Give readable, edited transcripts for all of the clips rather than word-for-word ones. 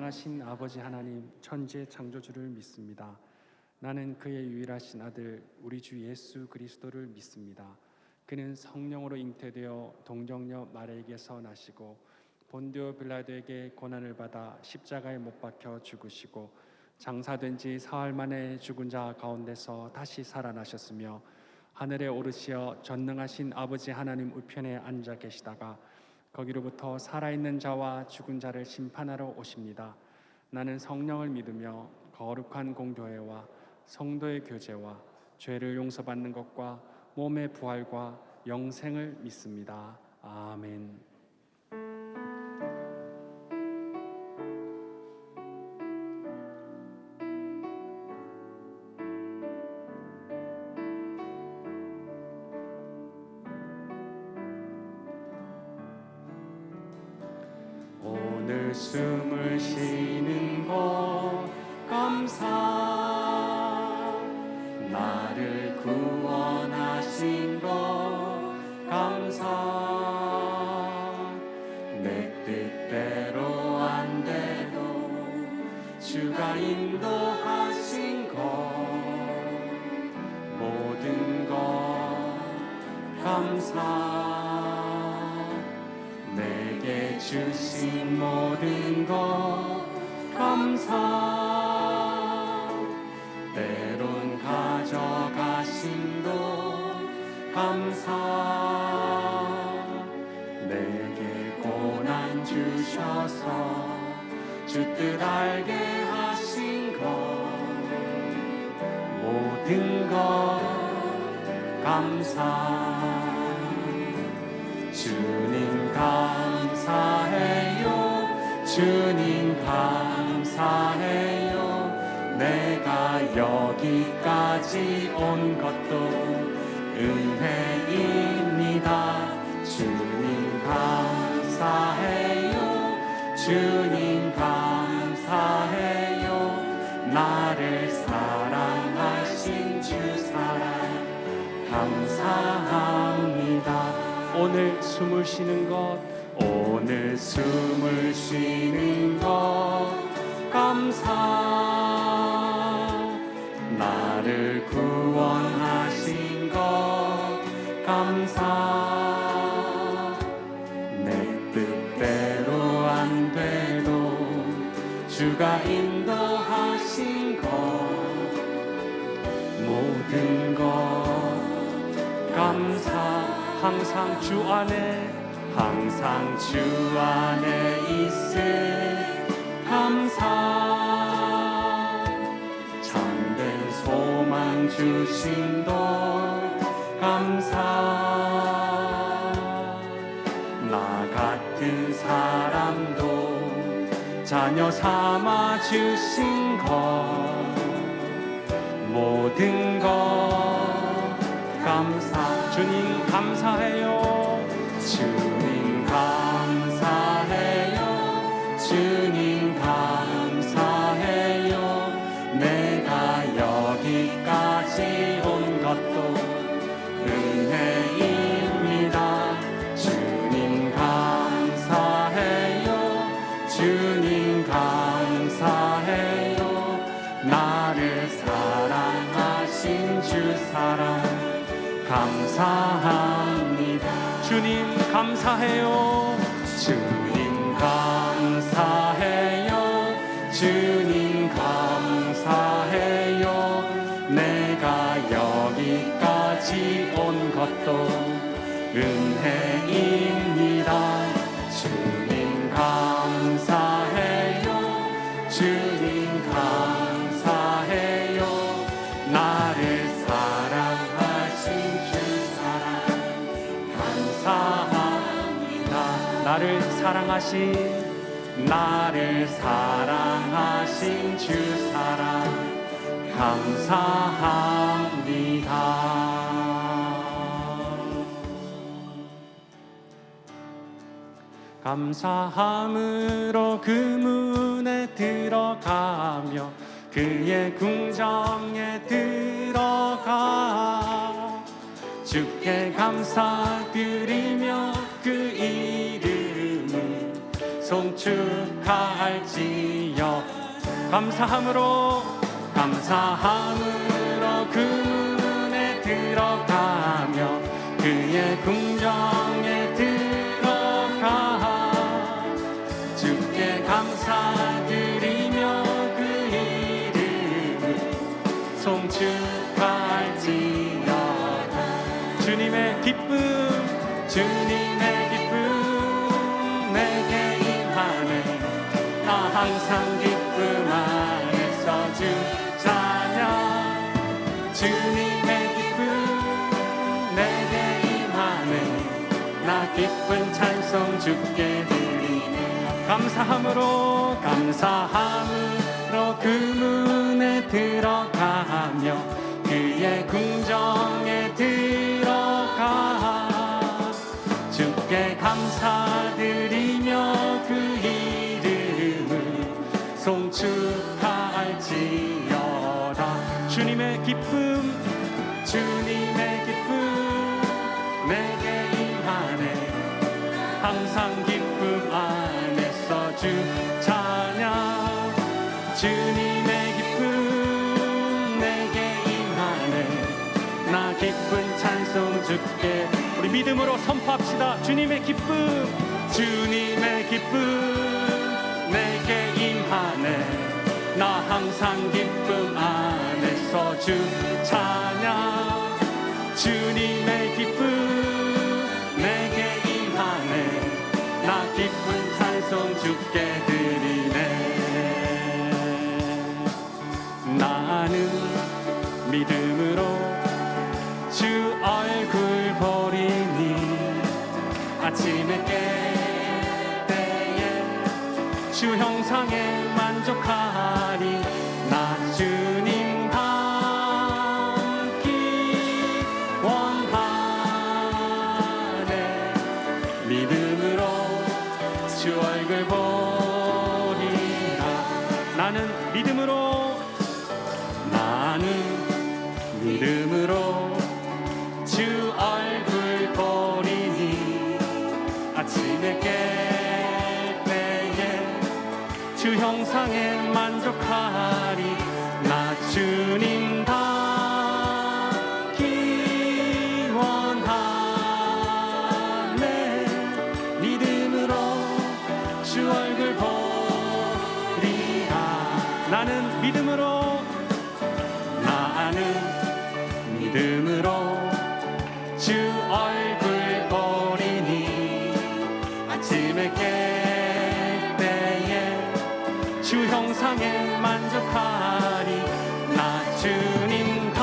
전능하신 아버지 하나님 천지의 창조주를 믿습니다. 나는 그의 유일하신 아들 우리 주 예수 그리스도를 믿습니다. 그는 성령으로 잉태되어 동정녀 마리아에게서 나시고 본디오 빌라도에게 고난을 받아 십자가에 못 박혀 죽으시고 장사된 지 사흘 만에 죽은 자 가운데서 다시 살아나셨으며 하늘에 오르시어 전능하신 아버지 하나님 우편에 앉아 계시다가 거기로부터 살아있는 자와 죽은 자를 심판하러 오십니다. 나는 성령을 믿으며 거룩한 공교회와 성도의 교제와 죄를 용서받는 것과 몸의 부활과 영생을 믿습니다. 아멘. 오늘 숨을 쉬는 것 감사, 나를 구원하신 것 감사. 내 뜻대로 안 돼도 주가 인도하신 것 모든 것 감사. 내게 주신 모든 것 감사. 때론 가져가심도 감사. 내게 고난 주셔서 주 뜻 알게 하신 것 모든 것 감사. 주님 감사해요. 주님 감사해요. 내가 여기까지 온 것도 은혜입니다. 주님 감사해요. 주님 감사해요. 나를 사랑하신 주 사랑 감사합니다. 오늘 숨을 쉬는 것, 오늘 숨을 쉬는 것 감사. 나를 구원하신 것 감사. 내 뜻대로 안 돼도 주가 인도하신 것 모든 것 감사. 항상 주 안에 있을 감사. 참된 소망 주신 것 감사. 나 같은 사람도 자녀 삼아 주신 것 모든 것 감사. 주님 감사해요. 주님 감사해요. 주님 감사해요. 내가 여기까지 온 것도 은혜입니다. 주님 감사해요. 주님 감사해요. 나를 사랑하신 주 사랑 감사합니다. 주님 감사해요. 주님 감사해요. 주님 감사해요. 내가 여기까지 온 것도 은혜입니다. 주님 감사해요. 주님 감사해요. 나를 나를 사랑하신 주 사랑 감사합니다. 감사함으로 그 문에 들어가며 그의 궁정에 들어가 주께 감사드리며 그 이름을 송축할지어 감사함으로 그 문에 들어가며 그의 궁정에 들어가 주께 감사드리며 그 이름을 송축할지어다. 주님의 기쁨 내게 임하네. 나 항상 기쁨 안에서 주 찬양. 주님의 기쁨 내게 임하네. 나 기쁜 찬송 주께 드리네. 감사함으로 그 문에 들어가며 그의 궁정에 들어가 주께 감사드리며 그 이름을 송축할지어다. 주님의 기쁨 내게 임하네. 항상 기쁨 안에서 주 찬양. 주님의 기쁨 내게 임하네. 나 기쁜 찬송 주께. 우리 믿음으로 선포합시다. 주님의 기쁨 내게 임하네. 나 항상 기쁨 안에서 주 찬양. 주님의 기쁨 내게 임하네. 나 기쁜 찬송 주께 드리네. 나는 믿음으로 주 얼굴 보리니 아침에 깰 때에 주 형상에 만족하리. 나 주님 닮기 원하네. 믿음으로 주 얼굴 보리라. 나는 믿음으로 주 얼굴 보리니 아침에 깰 때에 주 형상에 만족하리. 나 주님 닮기 원하네. 믿음으로 주 얼굴 보리라. 나는 믿음으로 주 얼굴 보리니 아침에 깰 때에 주 형상에 만족하리. 나 주님 닮기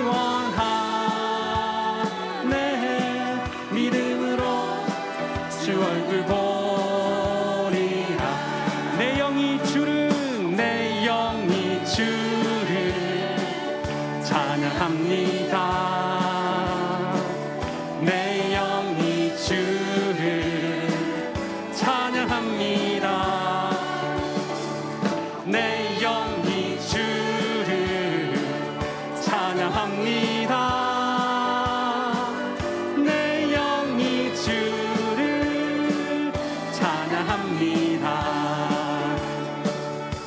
원하네. 믿음으로 주 얼굴 보리라. 내 영이 주를 찬양합니다. 내 영이 주를 찬양합니다. 내 영이 주를 찬양합니다. 내 영이 주를 찬양합니다.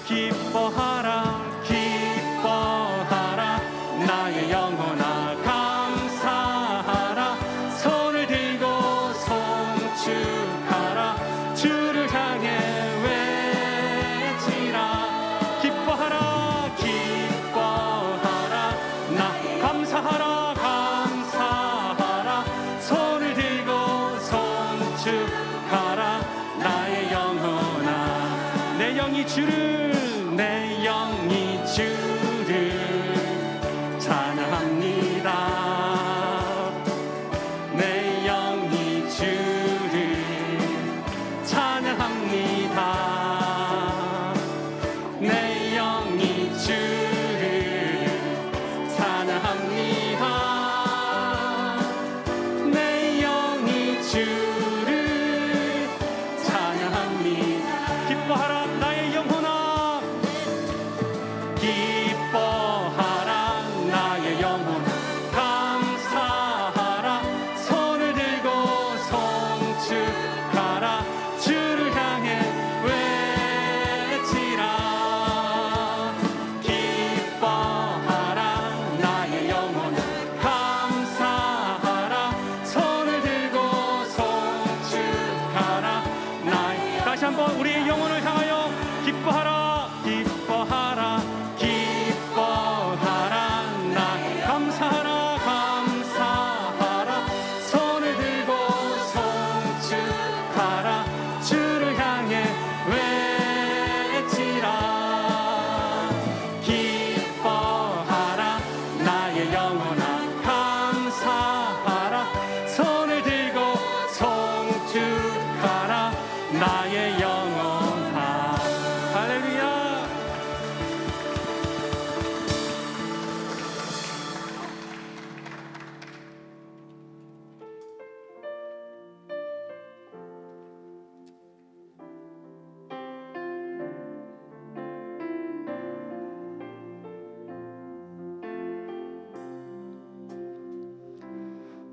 기뻐하라 나의 영혼아 감사하라. 손을 들고 송축하라. 주를 향해 외치라. 기뻐하라 나 감사하라. 손을 들고 송축하라. 나의 영혼아. 내 영이 주를 찬양합니다.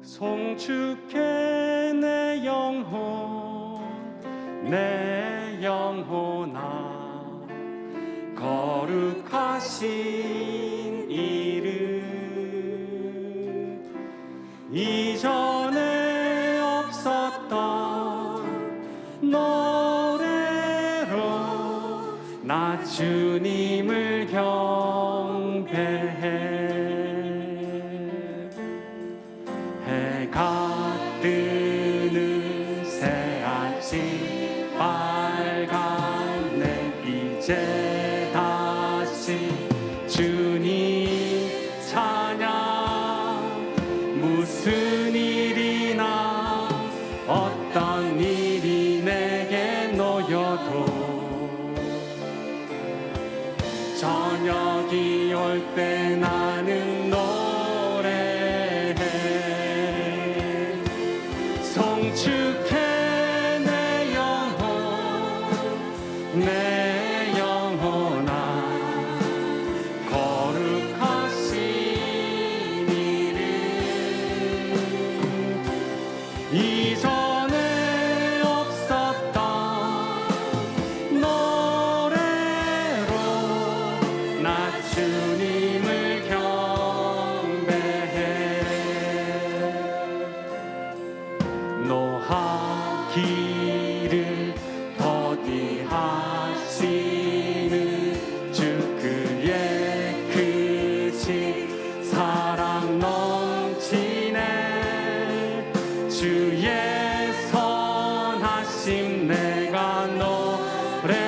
송축해 내 영혼아 거룩하신 이름 이전에 없었던 노래로 나 주님을 경배해 해가 뜨는 새 아침 빨간 내 이제 다시 주님 찬양 무슨 일이나 어떤 일이 내게 놓여도 저녁이 올 때 나는 송축해 내 영혼아 거룩하신 이름 이전에 없었던 노래로 나 주님을 경배해 노하기를 더디하시는 주 그의 크신 사랑 넘치네 주의 선하심 내가 노래하리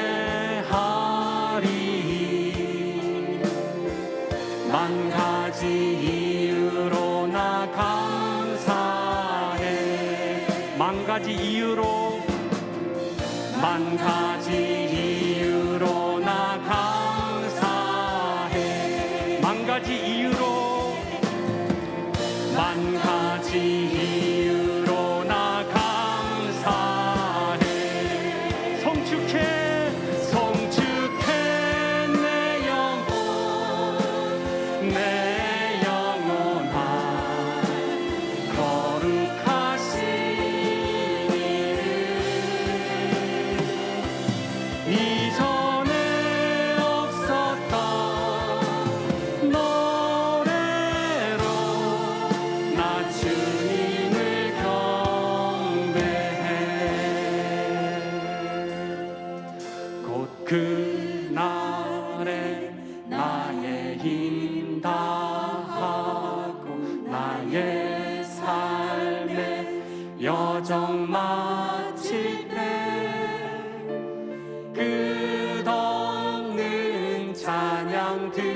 만 가지 이유로 나 감사해 만 가지 이유로 나 감사해 만 가지 이유로 나 감사해 송축해 내 영혼아 거룩하신 이전에 없었던 노래로 나 주님을 경배해 곧 그날에 나의 힘 다하고 나의 삶의 여정 마칠 때 끝없는 찬양 드리리라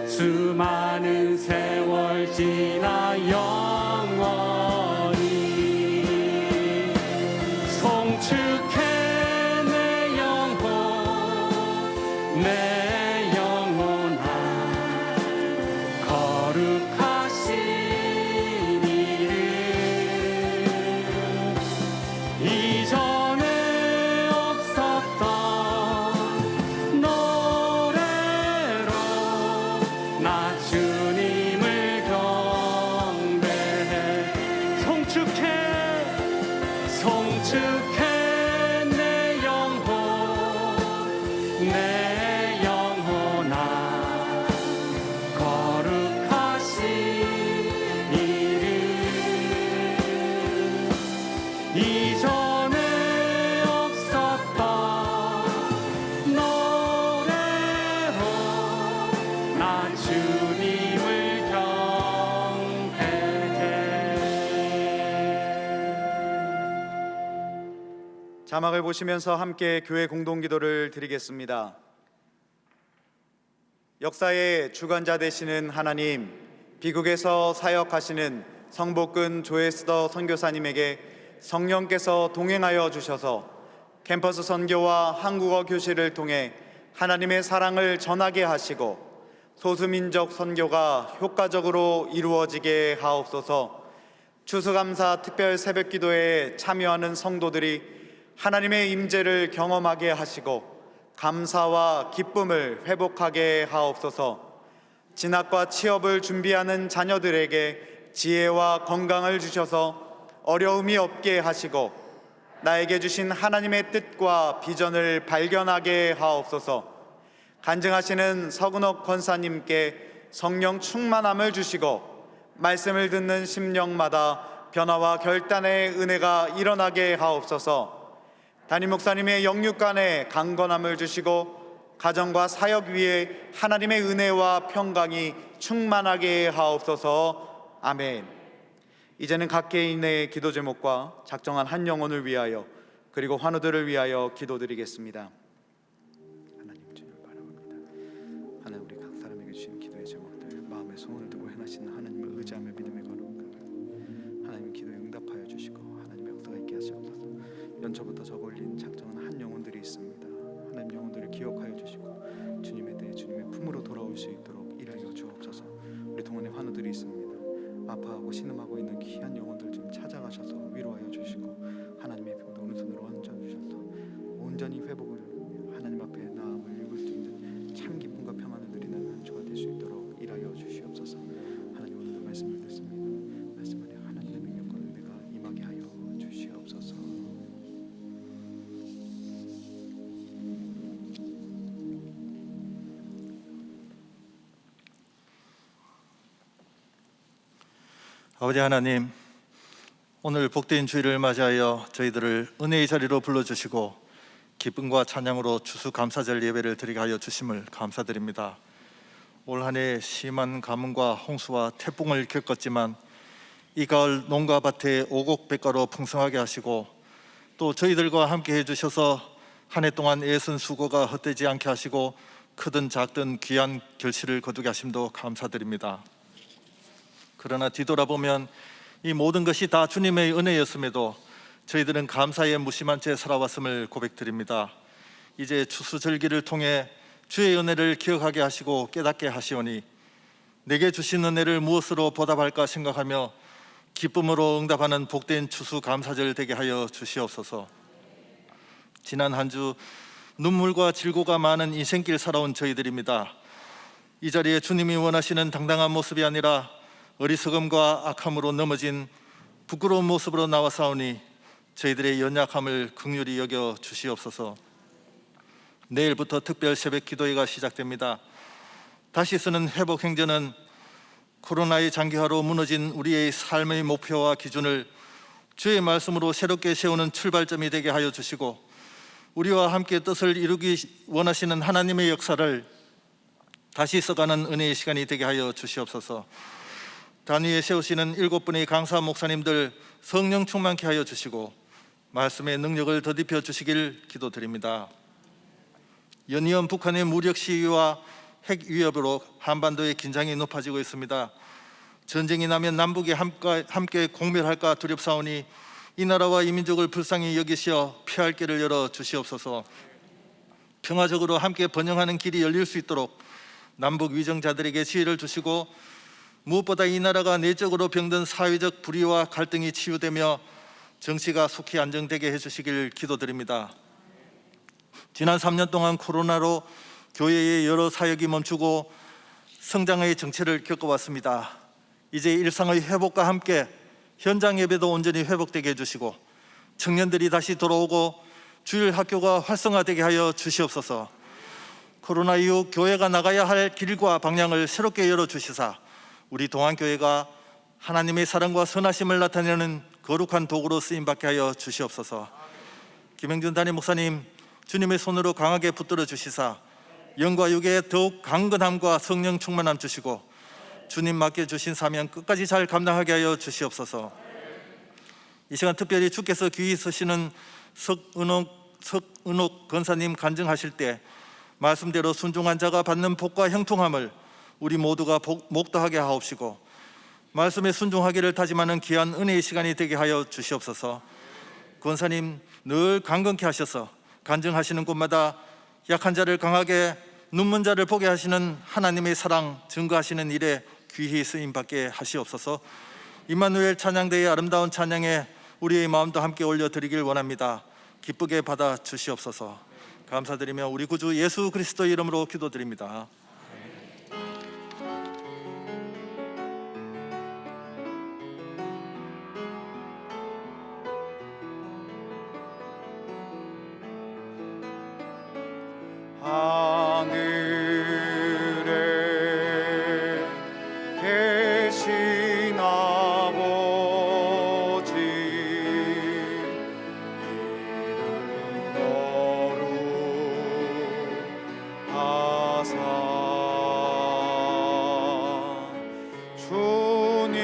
수많은 세월 지나 영원히 송축해 내 영혼아 거룩하신 이름 이전에 없었던 노래로 나 주님을 경배해 송축해 내 영혼아 거룩하신 이름 이전에 없었던 노래로 나 주님을 경배해 자막을 보시면서 함께 교회 공동기도를 드리겠습니다. 역사의 주관자 되시는 하나님, 비국에서 사역하시는 성복근 조에스더 선교사님에게 성령께서 동행하여 주셔서 캠퍼스 선교와 한국어 교실을 통해 하나님의 사랑을 전하게 하시고 소수민족 선교가 효과적으로 이루어지게 하옵소서. 추수감사 특별 새벽기도에 참여하는 성도들이 하나님의 임재를 경험하게 하시고 감사와 기쁨을 회복하게 하옵소서. 진학과 취업을 준비하는 자녀들에게 지혜와 건강을 주셔서 어려움이 없게 하시고 나에게 주신 하나님의 뜻과 비전을 발견하게 하옵소서. 간증하시는 서근옥 권사님께 성령 충만함을 주시고 말씀을 듣는 심령마다 변화와 결단의 은혜가 일어나게 하옵소서. 담임 목사님의 영육간에 강건함을 주시고 가정과 사역 위에 하나님의 은혜와 평강이 충만하게 하옵소서. 아멘. 이제는 각 개인의 기도 제목과 작정한 한 영혼을 위하여 그리고 환우들을 위하여 기도드리겠습니다. 하나님 주님을 바라봅니다. 하나님, 우리 각 사람에게 주신 기도의 제목들 마음의 소원을 두고 행하시는 하나님을 의지하며 믿음에 걸어옵니다. 하나님 기도에 응답하여 주시고 하나님의 역사가 있게 하시옵소서. 연초부터 적어 올린 작정한 한 영혼들이 있습니다. 하나님, 영혼들을 기억하여 주시고 주님에 대해 주님의 품으로 돌아올 수 있도록 일하여 주옵소서. 우리 동안에 환우들이 있습니다. 아파하고 신음하고 있는 귀한 영혼들 좀 찾아가셔서 위로하여 주시고 하나님의 병도 오른손으로 얹어주셔서 온전히 회복을 하나님 앞에 나음을 읽을 수 있는 참 기쁨과 평안을 누리는 한 주가 될 수 있도록 일하여 주시옵소서. 하나님, 오늘도 말씀을 듣습니다. 말씀 안에 하나님의 능력과 은혜가 임하게 하여 주시옵소서. 아버지 하나님, 오늘 복된 주일을 맞이하여 저희들을 은혜의 자리로 불러주시고 기쁨과 찬양으로 추수감사절 예배를 드리게 하여 주심을 감사드립니다. 올 한 해 심한 가뭄과 홍수와 태풍을 겪었지만 이 가을 농가 밭에 오곡백과로 풍성하게 하시고 또 저희들과 함께 해주셔서 한 해 동안 애쓴 수고가 헛되지 않게 하시고 크든 작든 귀한 결실을 거두게 하심도 감사드립니다. 그러나 뒤돌아보면 이 모든 것이 다 주님의 은혜였음에도 저희들은 감사에 무심한 채 살아왔음을 고백드립니다. 이제 추수절기를 통해 주의 은혜를 기억하게 하시고 깨닫게 하시오니 내게 주신 은혜를 무엇으로 보답할까 생각하며 기쁨으로 응답하는 복된 추수감사절 되게 하여 주시옵소서. 지난 한 주 눈물과 질고가 많은 인생길 살아온 저희들입니다. 이 자리에 주님이 원하시는 당당한 모습이 아니라 어리석음과 악함으로 넘어진 부끄러운 모습으로 나와사오니 저희들의 연약함을 긍휼히 여겨 주시옵소서. 내일부터 특별 새벽 기도회가 시작됩니다. 다시 쓰는 회복 행전은 코로나의 장기화로 무너진 우리의 삶의 목표와 기준을 주의 말씀으로 새롭게 세우는 출발점이 되게 하여 주시고 우리와 함께 뜻을 이루기 원하시는 하나님의 역사를 다시 써가는 은혜의 시간이 되게 하여 주시옵소서. 단위에 세우시는 7분의 강사 목사님들 성령 충만케 하여 주시고 말씀의 능력을 더딥혀 주시길 기도드립니다. 연이은 북한의 무력 시위와 핵 위협으로 한반도의 긴장이 높아지고 있습니다. 전쟁이 나면 남북이 함께 공멸할까 두렵사오니 이 나라와 이 민족을 불쌍히 여기시어 피할 길을 열어 주시옵소서. 평화적으로 함께 번영하는 길이 열릴 수 있도록 남북 위정자들에게 지혜를 주시고 무엇보다 이 나라가 내적으로 병든 사회적 불의와 갈등이 치유되며 정치가 속히 안정되게 해주시길 기도드립니다. 지난 3년 동안 코로나로 교회의 여러 사역이 멈추고 성장의 정체를 겪어왔습니다. 이제 일상의 회복과 함께 현장 예배도 온전히 회복되게 해주시고 청년들이 다시 돌아오고 주일 학교가 활성화되게 하여 주시옵소서. 코로나 이후 교회가 나가야 할 길과 방향을 새롭게 열어주시사 우리 동안교회가 하나님의 사랑과 선하심을 나타내는 거룩한 도구로 쓰임받게 하여 주시옵소서. 김영준 담임 목사님 주님의 손으로 강하게 붙들어 주시사 영과 육에 더욱 강건함과 성령 충만함 주시고 주님 맡겨주신 사명 끝까지 잘 감당하게 하여 주시옵소서. 이 시간 특별히 주께서 귀히 쓰시는 석은옥 권사님 간증하실 때 말씀대로 순종한 자가 받는 복과 형통함을 우리 모두가 목도하게 하옵시고 말씀에 순종하기를 다짐하는 귀한 은혜의 시간이 되게 하여 주시옵소서. 권사님 늘 강건케 하셔서 간증하시는 곳마다 약한 자를 강하게 눈먼 자를 보게 하시는 하나님의 사랑 증거하시는 일에 귀히 쓰임받게 하시옵소서. 임마누엘 찬양대의 아름다운 찬양에 우리의 마음도 함께 올려드리길 원합니다. 기쁘게 받아 주시옵소서. 감사드리며 우리 구주 예수 그리스도의 이름으로 기도드립니다. 하늘에 계신 아버지 이름 거룩하사 주님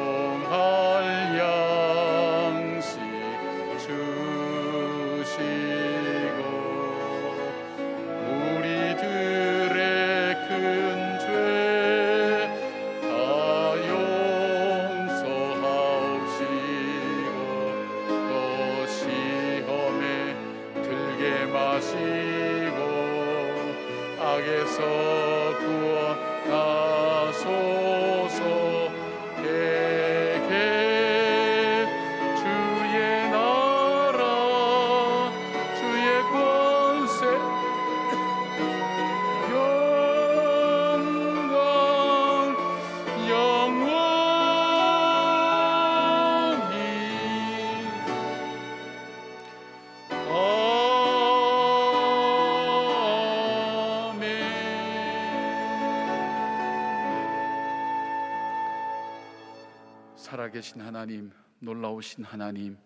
일용할 양식 주시고 우리들의 큰 죄 다 용서하옵시고 또 시험에 들게 마시고 악에서 구원하소서. 대개 주의 나라 주의 권세 영광 영원히 살아계신 하나님, 놀라우신 하나님,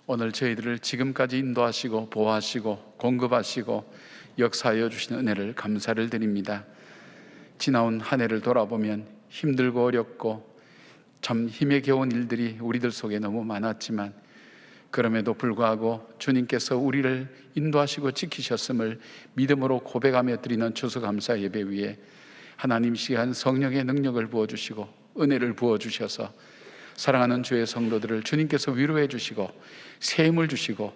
오늘 저희들을 지금까지 인도하시고 보호하시고 공급하시고 역사하여 주신 은혜를 감사를 드립니다. 지나온 한 해를 돌아보면 힘들고 어렵고 참 힘에 겨운 일들이 우리들 속에 너무 많았지만 그럼에도 불구하고 주님께서 우리를 인도하시고 지키셨음을 믿음으로 고백하며 드리는 추수감사 예배 위에 하나님 시간 성령의 능력을 부어주시고 은혜를 부어주셔서 사랑하는 주의 성도들을 주님께서 위로해 주시고 새 힘을 주시고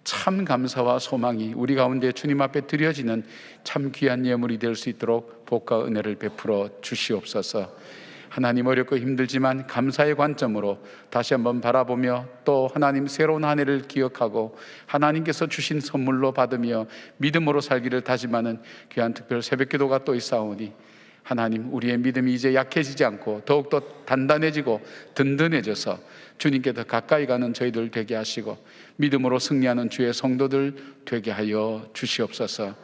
참 감사와 소망이 우리 가운데 주님 앞에 드려지는 참 귀한 예물이 될 수 있도록 복과 은혜를 베풀어 주시옵소서. 하나님, 어렵고 힘들지만 감사의 관점으로 다시 한번 바라보며 또 하나님 새로운 한 해를 기억하고 하나님께서 주신 선물로 받으며 믿음으로 살기를 다짐하는 귀한 특별 새벽기도가 또 있사오니 하나님, 우리의 믿음이 이제 약해지지 않고 더욱더 단단해지고 든든해져서 주님께 더 가까이 가는 저희들 되게 하시고 믿음으로 승리하는 주의 성도들 되게 하여 주시옵소서.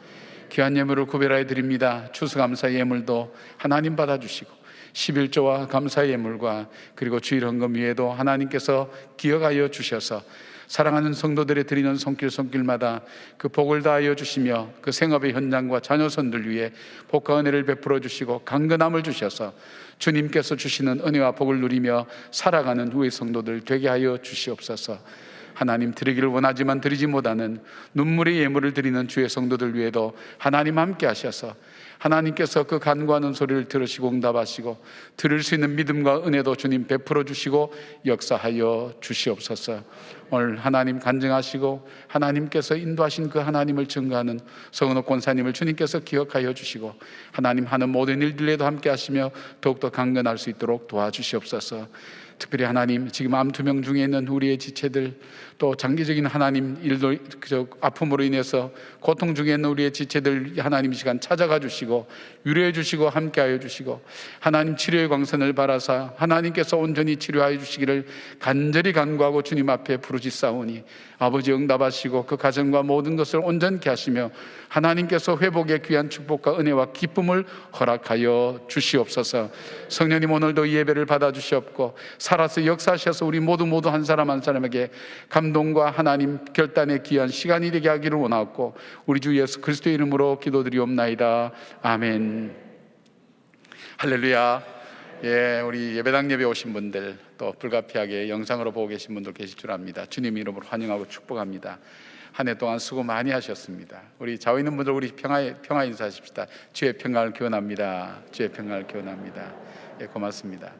귀한 예물을 구별하여 드립니다. 추수감사 예물도 하나님 받아주시고 11조와 감사의 예물과 그리고 주일 헌금 위에도 하나님께서 기억하여 주셔서 사랑하는 성도들의 드리는 손길마다 그 복을 다하여 주시며 그 생업의 현장과 자녀손들 위해 복과 은혜를 베풀어 주시고 강건함을 주셔서 주님께서 주시는 은혜와 복을 누리며 살아가는 우리 성도들 되게 하여 주시옵소서. 하나님, 드리기를 원하지만 드리지 못하는 눈물의 예물을 드리는 주의 성도들 위에도 하나님 함께 하셔서 하나님께서 그 간구하는 소리를 들으시고 응답하시고 들을 수 있는 믿음과 은혜도 주님 베풀어 주시고 역사하여 주시옵소서. 오늘 하나님 간증하시고 하나님께서 인도하신 그 하나님을 증거하는 성은옥 권사님을 주님께서 기억하여 주시고 하나님 하는 모든 일들에도 함께 하시며 더욱더 강건할 수 있도록 도와주시옵소서. 특별히 하나님, 지금 암투병 중에 있는 우리의 지체들, 또 장기적인 하나님 일도 아픔으로 인해서 고통 중에 있는 우리의 지체들 하나님 시간 찾아가 주시고 위로해 주시고 함께하여 주시고 하나님 치료의 광선을 바라사 하나님께서 온전히 치료하여 주시기를 간절히 간구하고 주님 앞에 부르짖사오니 아버지 응답하시고 그 가정과 모든 것을 온전케 하시며 하나님께서 회복의 귀한 축복과 은혜와 기쁨을 허락하여 주시옵소서. 성령님, 오늘도 이 예배를 받아주시옵고 살아서 역사하셔서 우리 모두 한 사람 한 사람에게 감동과 하나님 결단의 귀한 시간이 되게 하기를 원하옵고 우리 주 예수 그리스도의 이름으로 기도드리옵나이다. 아멘. 할렐루야. 예, 우리 예배당 예배 오신 분들 또 불가피하게 영상으로 보고 계신 분들 계실 줄 압니다. 주님 이름으로 환영하고 축복합니다. 한 해 동안 수고 많이 하셨습니다. 우리 좌우 있는 분들 우리 평화 인사하십시다. 주의 평화를 기원합니다. 주의 평화를 기원합니다. 예, 고맙습니다.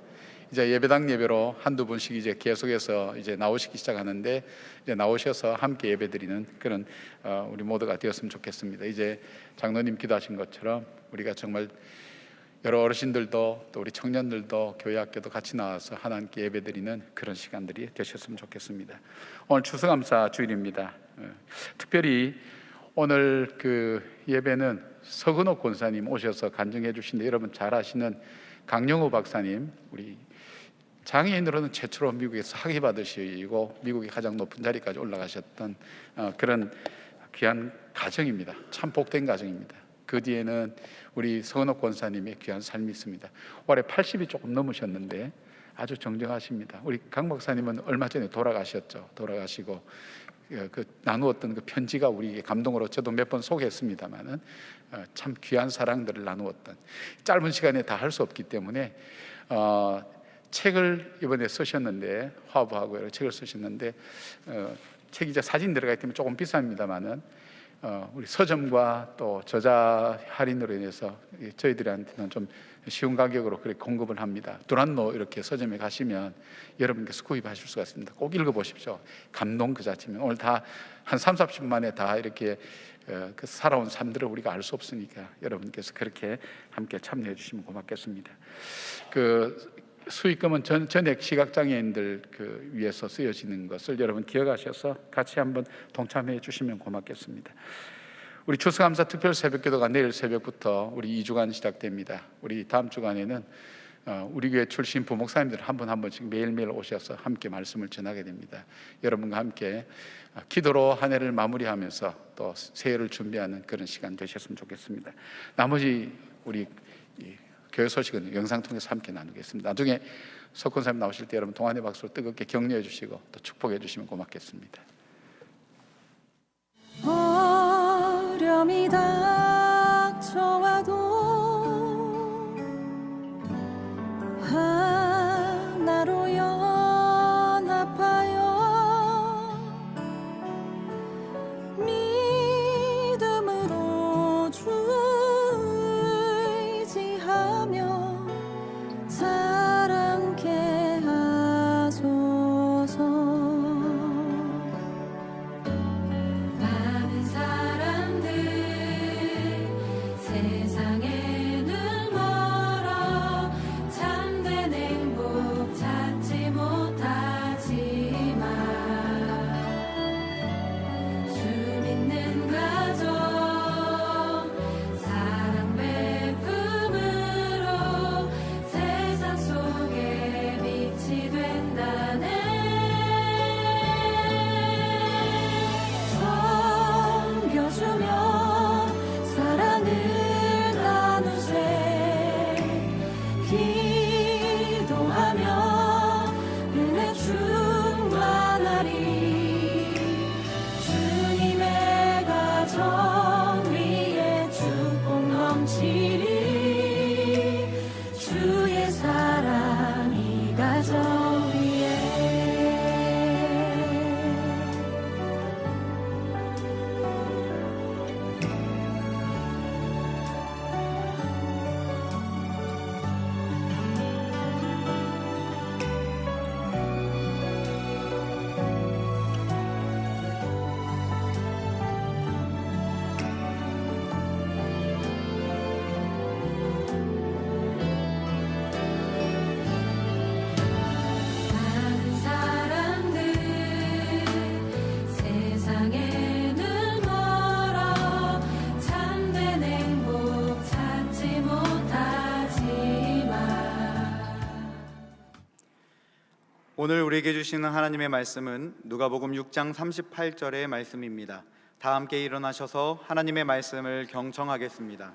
이제 예배당 예배로 한두 분씩 이제 계속해서 이제 나오시기 시작하는데 이제 나오셔서 함께 예배드리는 그런 우리 모두가 되었으면 좋겠습니다. 이제 장로님 기도하신 것처럼 우리가 정말 여러 어르신들도 또 우리 청년들도 교회 학교도 같이 나와서 하나님께 예배드리는 그런 시간들이 되셨으면 좋겠습니다. 오늘 추수감사 주일입니다. 특별히 오늘 그 예배는 서근옥 권사님 오셔서 간증해 주신데, 여러분 잘 아시는 강영호 박사님, 우리 장애인으로는 최초로 미국에서 학위 받으시고 미국의 가장 높은 자리까지 올라가셨던 그런 귀한 가정입니다. 참 복된 가정입니다. 그 뒤에는 우리 서은옥 권사님의 귀한 삶이 있습니다. 올해 80이 조금 넘으셨는데 아주 정정하십니다. 우리 강 박사님은 얼마 전에 돌아가셨죠. 돌아가시고 그 나누었던 그 편지가 우리에게 감동으로, 저도 몇 번 소개했습니다마는 참 귀한 사랑들을 나누었던, 짧은 시간에 다 할 수 없기 때문에 책을 이번에 쓰셨는데, 화보하고 여러 책을 쓰셨는데 책이 이제 사진 들어가 있기 때문에 조금 비쌉니다마는 우리 서점과 또 저자 할인으로 인해서 저희들한테는 좀 쉬운 가격으로 그렇게 공급을 합니다. 두란노 이렇게 서점에 가시면 여러분께서 구입하실 수가 있습니다. 꼭 읽어보십시오. 감동 그 자체면. 오늘 다 한 30-40분 만에 다 이렇게 그 살아온 삶들을 우리가 알 수 없으니까 여러분께서 그렇게 함께 참여해 주시면 고맙겠습니다. 그 수익금은 전액 시각장애인들 위해서 쓰여지는 것을 여러분 기억하셔서 같이 한번 동참해 주시면 고맙겠습니다. 우리 추수감사 특별 새벽기도가 내일 새벽부터 우리 2주간 시작됩니다. 우리 다음 주간에는 우리 교회 출신 부목사님들 한 번씩 매일매일 오셔서 함께 말씀을 전하게 됩니다. 여러분과 함께 기도로 한 해를 마무리하면서 또 새해를 준비하는 그런 시간 되셨으면 좋겠습니다. 나머지 우리 교회 소식은 영상 통해서 함께 나누겠습니다. 나중에 석권사님 나오실 때 여러분 동안의 박수로 뜨겁게 격려해 주시고 또 축복해 주시면 고맙겠습니다. 어려움이 닥쳐와도 하나로 연합하여 믿음으로 주 의지하며 사랑케 하소서. 많은 사람들 세상에는 멀어 참된 행복 찾지 못하지만 주 믿는 가정 사랑 베품으로 세상 속에 빛이 된다네. 섬겨주며 사랑을 나누세. 기도하며 은혜 충만하리. 주님의 가정 위에 축복 넘치리. 주의 사랑 이 가정 위에. 많은 사람들 세상에는 멀어 참된 행복 찾지 못하지만. 오늘 우리에게 주시는 하나님의 말씀은 누가복음 6장 38절의 말씀입니다. 다 함께 일어나셔서 하나님의 말씀을 경청하겠습니다.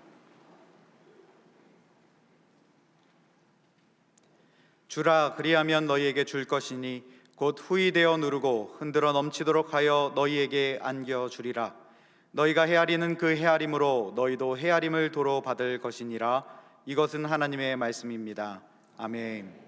주라, 그리하면 너희에게 줄 것이니 곧 후이되어 누르고 흔들어 넘치도록 하여 너희에게 안겨주리라. 너희가 헤아리는 그 헤아림으로 너희도 헤아림을 도로 받을 것이니라. 이것은 하나님의 말씀입니다. 아멘.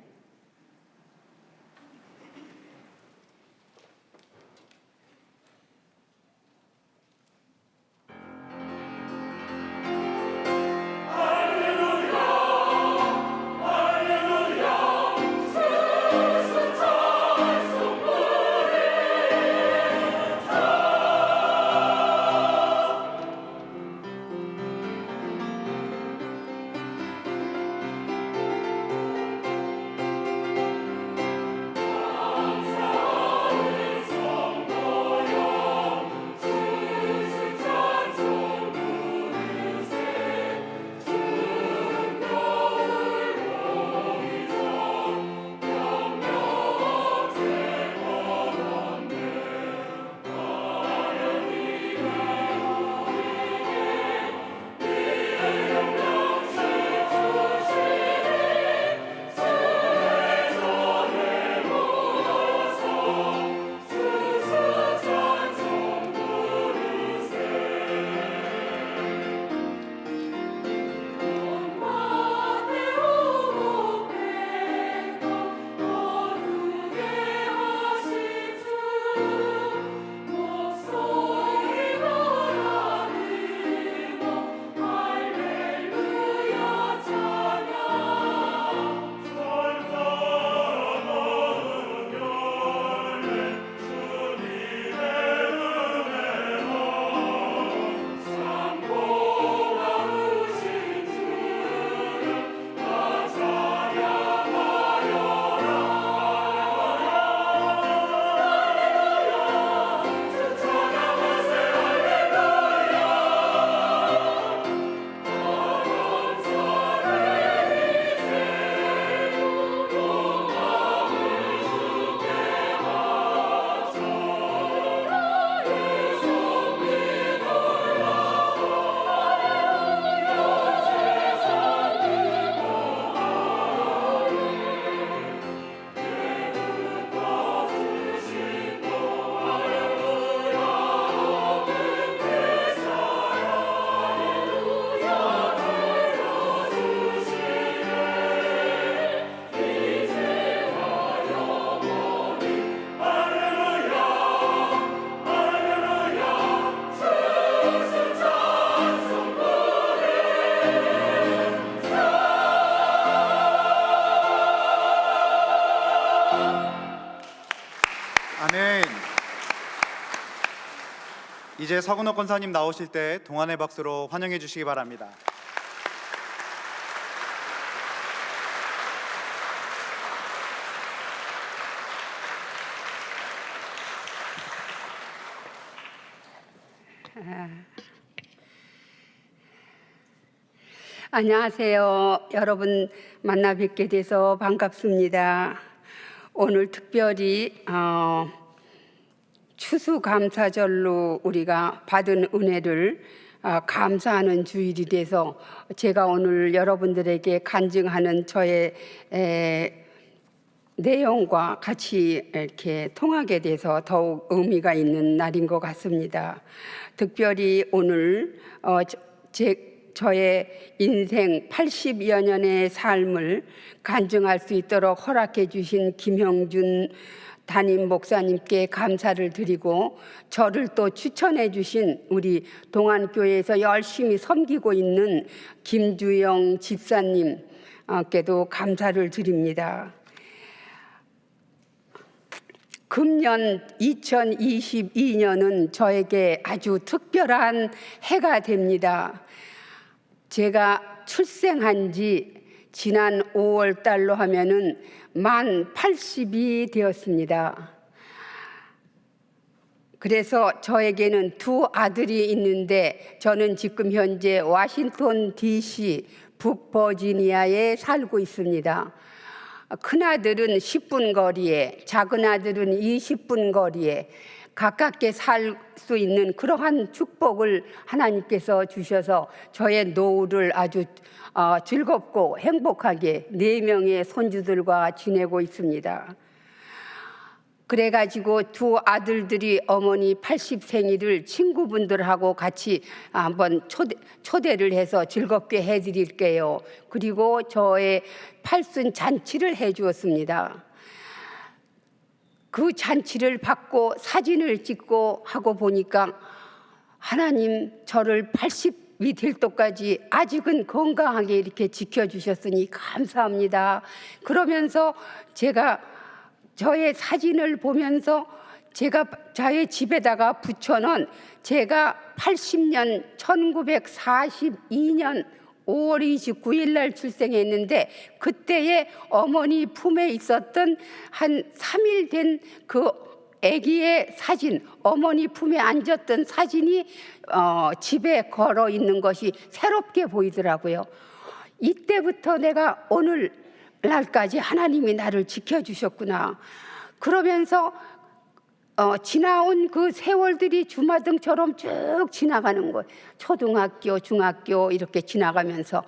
이제 서근호 권사님 나오실 때 동안의 박수로 환영해 주시기 바랍니다. 안녕하세요. 여러분 만나 뵙게 돼서 반갑습니다. 오늘 특별히 추수감사절로 우리가 받은 은혜를 감사하는 주일이 돼서 제가 오늘 여러분들에게 간증하는 저의 내용과 같이 이렇게 통하게 돼서 더욱 의미가 있는 날인 것 같습니다. 특별히 오늘 저의 인생 80여 년의 삶을 간증할 수 있도록 허락해 주신 김형준 담임 목사님께 감사를 드리고, 저를 또 추천해 주신 우리 동안교회에서 열심히 섬기고 있는 김주영 집사님께도 감사를 드립니다. 금년 2022년은 저에게 아주 특별한 해가 됩니다. 제가 출생한 지 지난 5월 달로 하면은 만 80이 되었습니다. 그래서 저에게는 두 아들이 있는데, 저는 지금 현재 워싱턴 DC 북버지니아에 살고 있습니다. 큰아들은 10분 거리에, 작은아들은 20분 거리에 가깝게 살 수 있는 그러한 축복을 하나님께서 주셔서 저의 노후를 아주 즐겁고 행복하게 4명의 손주들과 지내고 있습니다. 그래가지고 두 아들들이 어머니 80생일을 친구분들하고 같이 한번 초대를 해서 즐겁게 해드릴게요. 그리고 저의 팔순 잔치를 해주었습니다. 그 잔치를 받고 사진을 찍고 하고 보니까 하나님, 저를 80이 될 때까지 아직은 건강하게 이렇게 지켜주셨으니 감사합니다. 그러면서 제가 저의 사진을 보면서 제가 저의 집에다가 붙여놓은, 제가 80년 1942년 5월 29일 날 출생했는데, 그때의 어머니 품에 있었던 한 3일 된 그 아기의 사진, 어머니 품에 앉았던 사진이 집에 걸어 있는 것이 새롭게 보이더라고요. 이때부터 내가 오늘 날까지 하나님이 나를 지켜주셨구나. 그러면서 지나온 그 세월들이 주마등처럼 쭉 지나가는 거예요. 초등학교, 중학교 이렇게 지나가면서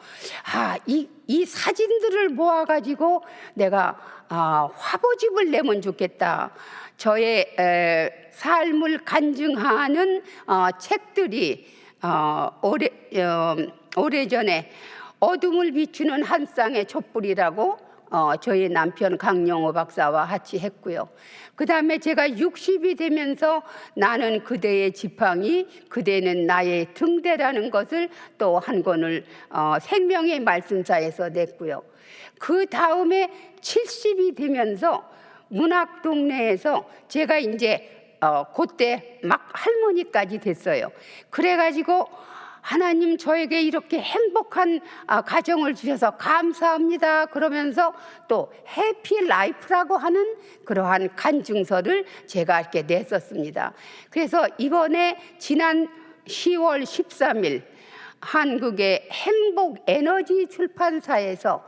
이 사진들을 모아가지고 내가 화보집을 내면 좋겠다. 저의 삶을 간증하는 책들이 오래전에 어둠을 비추는 한 쌍의 촛불이라고 저희 남편 강영호 박사와 같이 했고요. 그 다음에 제가 60이 되면서 나는 그대의 지팡이, 그대는 나의 등대라는 것을 또 한 권을 생명의 말씀사에서 냈고요. 그 다음에 70이 되면서 문학동네에서 제가 이제 그때 막 할머니까지 됐어요. 그래가지고 하나님, 저에게 이렇게 행복한 가정을 주셔서 감사합니다. 그러면서 또 해피라이프라고 하는 그러한 간증서를 제가 이렇게 냈었습니다. 그래서 이번에 지난 10월 13일 한국의 행복에너지 출판사에서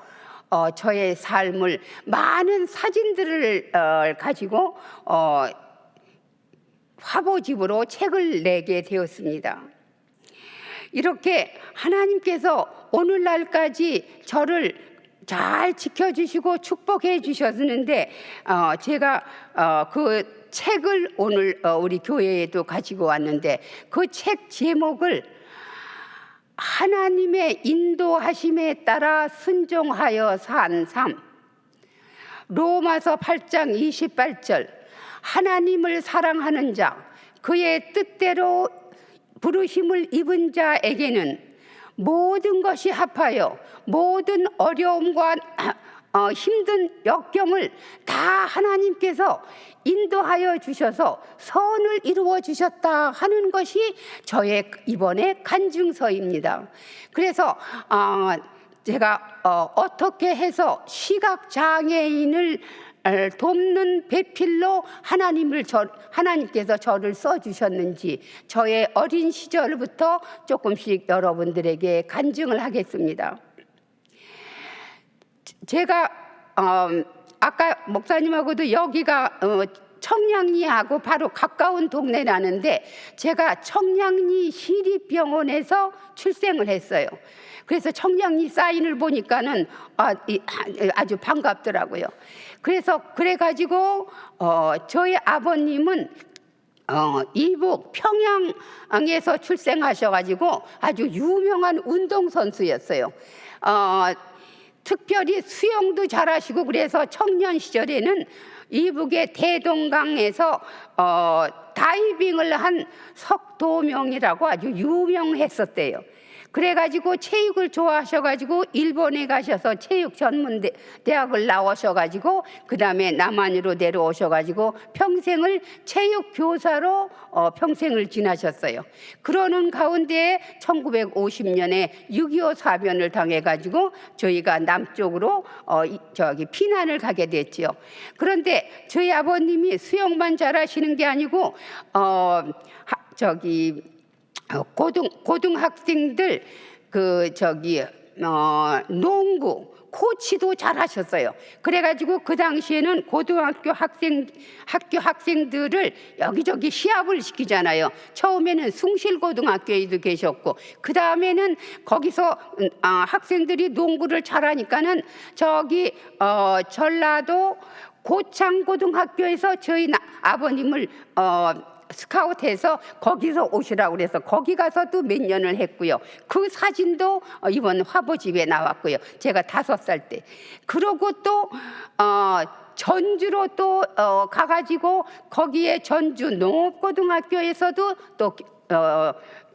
저의 삶을 많은 사진들을 가지고 화보집으로 책을 내게 되었습니다. 이렇게 하나님께서 오늘날까지 저를 잘 지켜주시고 축복해 주셨는데, 제가 그 책을 오늘 우리 교회에도 가지고 왔는데, 그 책 제목을 하나님의 인도하심에 따라 순종하여 산 삶, 로마서 8장 28절, 하나님을 사랑하는 자, 그의 뜻대로 부르심을 입은 자에게는 모든 것이 합하여 모든 어려움과 힘든 역경을 다 하나님께서 인도하여 주셔서 선을 이루어 주셨다 하는 것이 저의 이번에 간증서입니다. 그래서 제가 어떻게 해서 시각장애인을 돕는 배필로 하나님께서 저를 써주셨는지 저의 어린 시절부터 조금씩 여러분들에게 간증을 하겠습니다. 제가 아까 목사님하고도 여기가 청량리하고 바로 가까운 동네라는데 제가 청량리 시립병원에서 출생을 했어요. 그래서 청량리 사인을 보니까는 아주 반갑더라고요. 그래가지고 저희 아버님은 이북 평양에서 출생하셔가지고 아주 유명한 운동선수였어요. 특별히 수영도 잘하시고 그래서 청년 시절에는 이북의 대동강에서 다이빙을 한 석도명이라고 아주 유명했었대요. 그래가지고 체육을 좋아하셔가지고 일본에 가셔서 체육 전문 대학을 나오셔가지고 그 다음에 남한으로 내려오셔가지고 평생을 체육 교사로 평생을 지나셨어요. 그러는 가운데 1950년에 6.25 사변을 당해가지고 저희가 남쪽으로 피난을 가게 됐지요. 그런데 저희 아버님이 수영만 잘하시는 게 아니고 고등학생들 농구 코치도 잘하셨어요. 그래가지고 그 당시에는 고등학교 학생들을 여기저기 시합을 시키잖아요. 처음에는 숭실고등학교에도 계셨고 그 다음에는 거기서 학생들이 농구를 잘하니까는 전라도 고창고등학교에서 저희 아버님을 스카우트해서 거기서 오시라고 그래서 거기 가서도 몇 년을 했고요. 그 사진도 이번 화보집에 나왔고요. 제가 5살 때. 그러고 또 전주로 또 가가지고 거기에 전주 농업고등학교에서도 또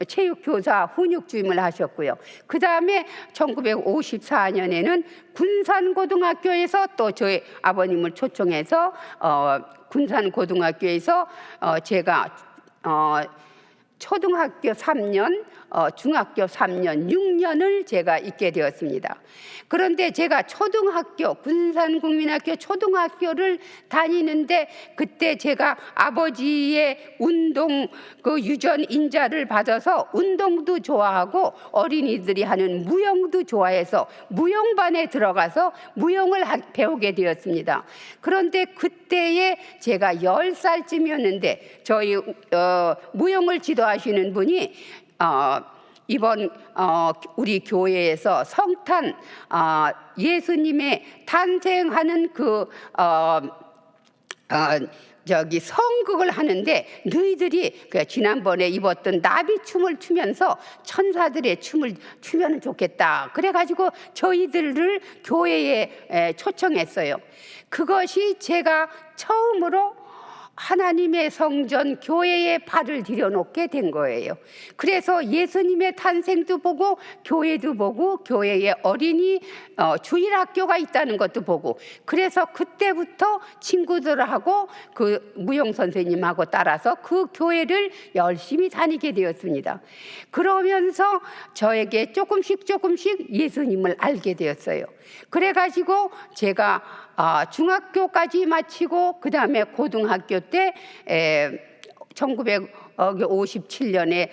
체육교사 훈육주임을 하셨고요. 그 다음에 1954년에는 군산고등학교에서 또 저희 아버님을 초청해서 군산고등학교에서 제가 초등학교 3년, 중학교 3년, 6년을 제가 있게 되었습니다. 그런데 제가 군산국민학교 초등학교를 다니는데 그때 제가 아버지의 운동 유전 인자를 받아서 운동도 좋아하고 어린이들이 하는 무용도 좋아해서 무용반에 들어가서 무용을 배우게 되었습니다. 그런데 그때에 제가 10살쯤이었는데 저희 무용을 지도하시는 분이 이번 우리 교회에서 성탄 예수님의 탄생하는 성극을 하는데 너희들이 지난번에 입었던 나비춤을 추면서 천사들의 춤을 추면 좋겠다. 그래가지고 저희들을 교회에 초청했어요. 그것이 제가 처음으로 하나님의 성전 교회에 발을 들여놓게 된 거예요. 그래서 예수님의 탄생도 보고 교회도 보고 교회에 어린이 주일학교가 있다는 것도 보고 그래서 그때부터 친구들하고 그 무용 선생님하고 따라서 그 교회를 열심히 다니게 되었습니다. 그러면서 저에게 조금씩 예수님을 알게 되었어요. 그래가지고 제가 중학교까지 마치고 그 다음에 고등학교 때 1957년에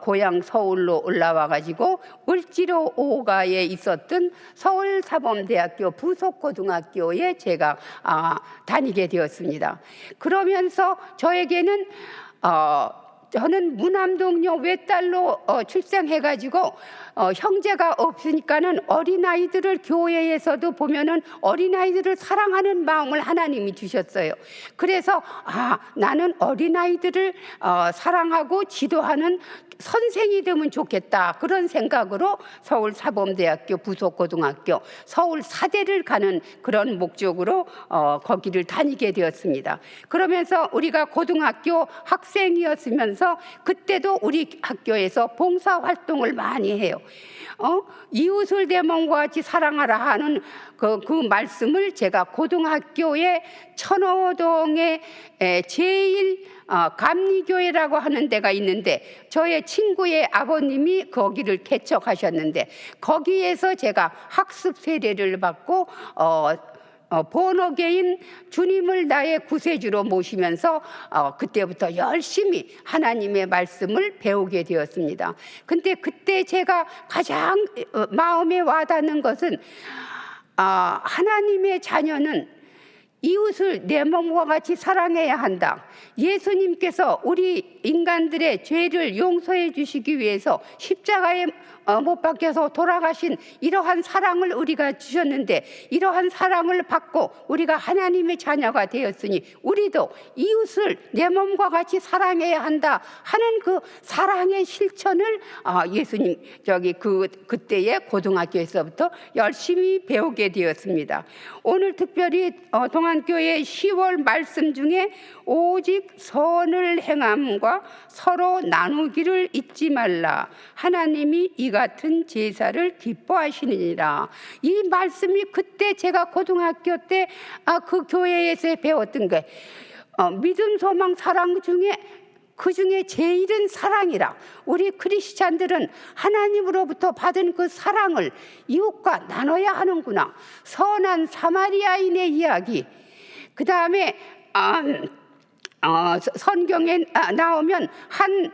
고향 서울로 올라와가지고 을지로 5가에 있었던 서울사범대학교 부속고등학교에 제가 다니게 되었습니다. 그러면서 저에게는 저는 무남동녀 외딸로 출생해가지고 형제가 없으니까는 어린아이들을 교회에서도 보면은 어린아이들을 사랑하는 마음을 하나님이 주셨어요. 그래서 나는 어린아이들을 사랑하고 지도하는 선생이 되면 좋겠다 그런 생각으로 서울사범대학교 부속고등학교 서울사대를 가는 그런 목적으로 거기를 다니게 되었습니다. 그러면서 우리가 고등학교 학생이었으면서 하시면서 그때도 우리 학교에서 봉사 활동을 많이 해요. 이웃을 내 몸과 같이 사랑하라 하는 그 말씀을 제가 고등학교에 천호동에 제일 감리교회라고 하는 데가 있는데 저의 친구의 아버님이 거기를 개척하셨는데 거기에서 제가 학습 세례를 받고 본어게인 주님을 나의 구세주로 모시면서 그때부터 열심히 하나님의 말씀을 배우게 되었습니다. 근데 그때 제가 가장 마음에 와닿는 것은 하나님의 자녀는 이웃을 내 몸과 같이 사랑해야 한다. 예수님께서 우리 인간들의 죄를 용서해 주시기 위해서 십자가에 못 박혀서 돌아가신 이러한 사랑을 우리가 주셨는데 이러한 사랑을 받고 우리가 하나님의 자녀가 되었으니 우리도 이웃을 내 몸과 같이 사랑해야 한다 하는 그 사랑의 실천을 예수님 그때의 고등학교에서부터 열심히 배우게 되었습니다. 오늘 특별히 동안교회 10월 말씀 중에 오직 선을 행함과 서로 나누기를 잊지 말라. 하나님이 이 같은 제사를 기뻐하시느니라. 이 말씀이 그때 제가 고등학교 때 그 교회에서 배웠던 게 믿음, 소망, 사랑 중에 그 중에 제일은 사랑이라. 우리 크리스찬들은 하나님으로부터 받은 그 사랑을 이웃과 나눠야 하는구나. 선한 사마리아인의 이야기. 그 다음에 성경에 나오면 한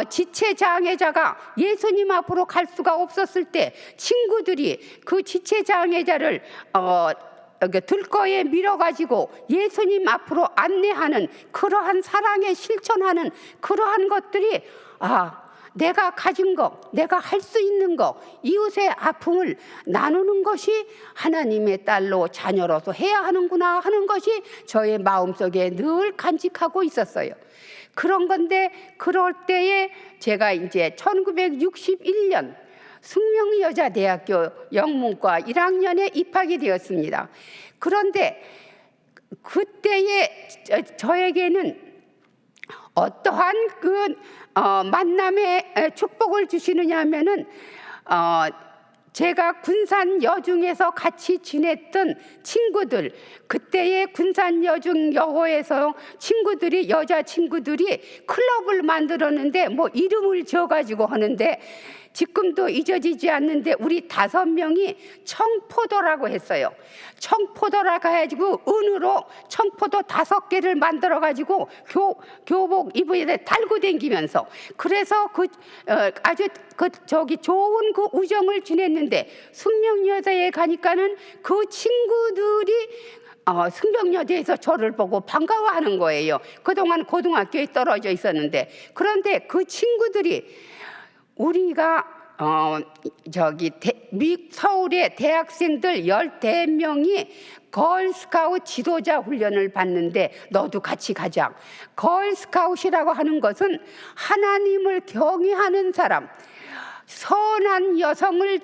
지체장애자가 예수님 앞으로 갈 수가 없었을 때 친구들이 그 지체장애자를 들거에 밀어가지고 예수님 앞으로 안내하는 그러한 사랑에 실천하는 그러한 것들이 내가 가진 거, 내가 할 수 있는 거, 이웃의 아픔을 나누는 것이 하나님의 딸로 자녀로서 해야 하는구나 하는 것이 저의 마음속에 늘 간직하고 있었어요. 그런 건데 그럴 때에 제가 이제 1961년 숙명여자대학교 영문과 1학년에 입학이 되었습니다. 그런데 그때에 저에게는 어떠한 그 만남의 축복을 주시느냐 하면은 제가 군산 여중에서 같이 지냈던 친구들, 그때의 군산 여중 여고에서 친구들이, 여자 친구들이 클럽을 만들었는데 뭐 이름을 지어가지고 하는데 지금도 잊어지지 않는데 우리 5명이 청포도라고 했어요. 청포도라고 해가지고 은으로 청포도 5개를 만들어가지고 교복 이불에 달고 다니면서 그래서 아주 좋은 그 우정을 지냈는데 숙명여자에 가니까는 그 친구들이 숙명여대에서 저를 보고 반가워하는 거예요. 그동안 고등학교에 떨어져 있었는데 그런데 그 친구들이 우리가 서울의 대학생들 14명이 걸스카우트 지도자 훈련을 받는데 너도 같이 가자. 걸스카우트라고 하는 것은 하나님을 경외하는 사람, 선한 여성을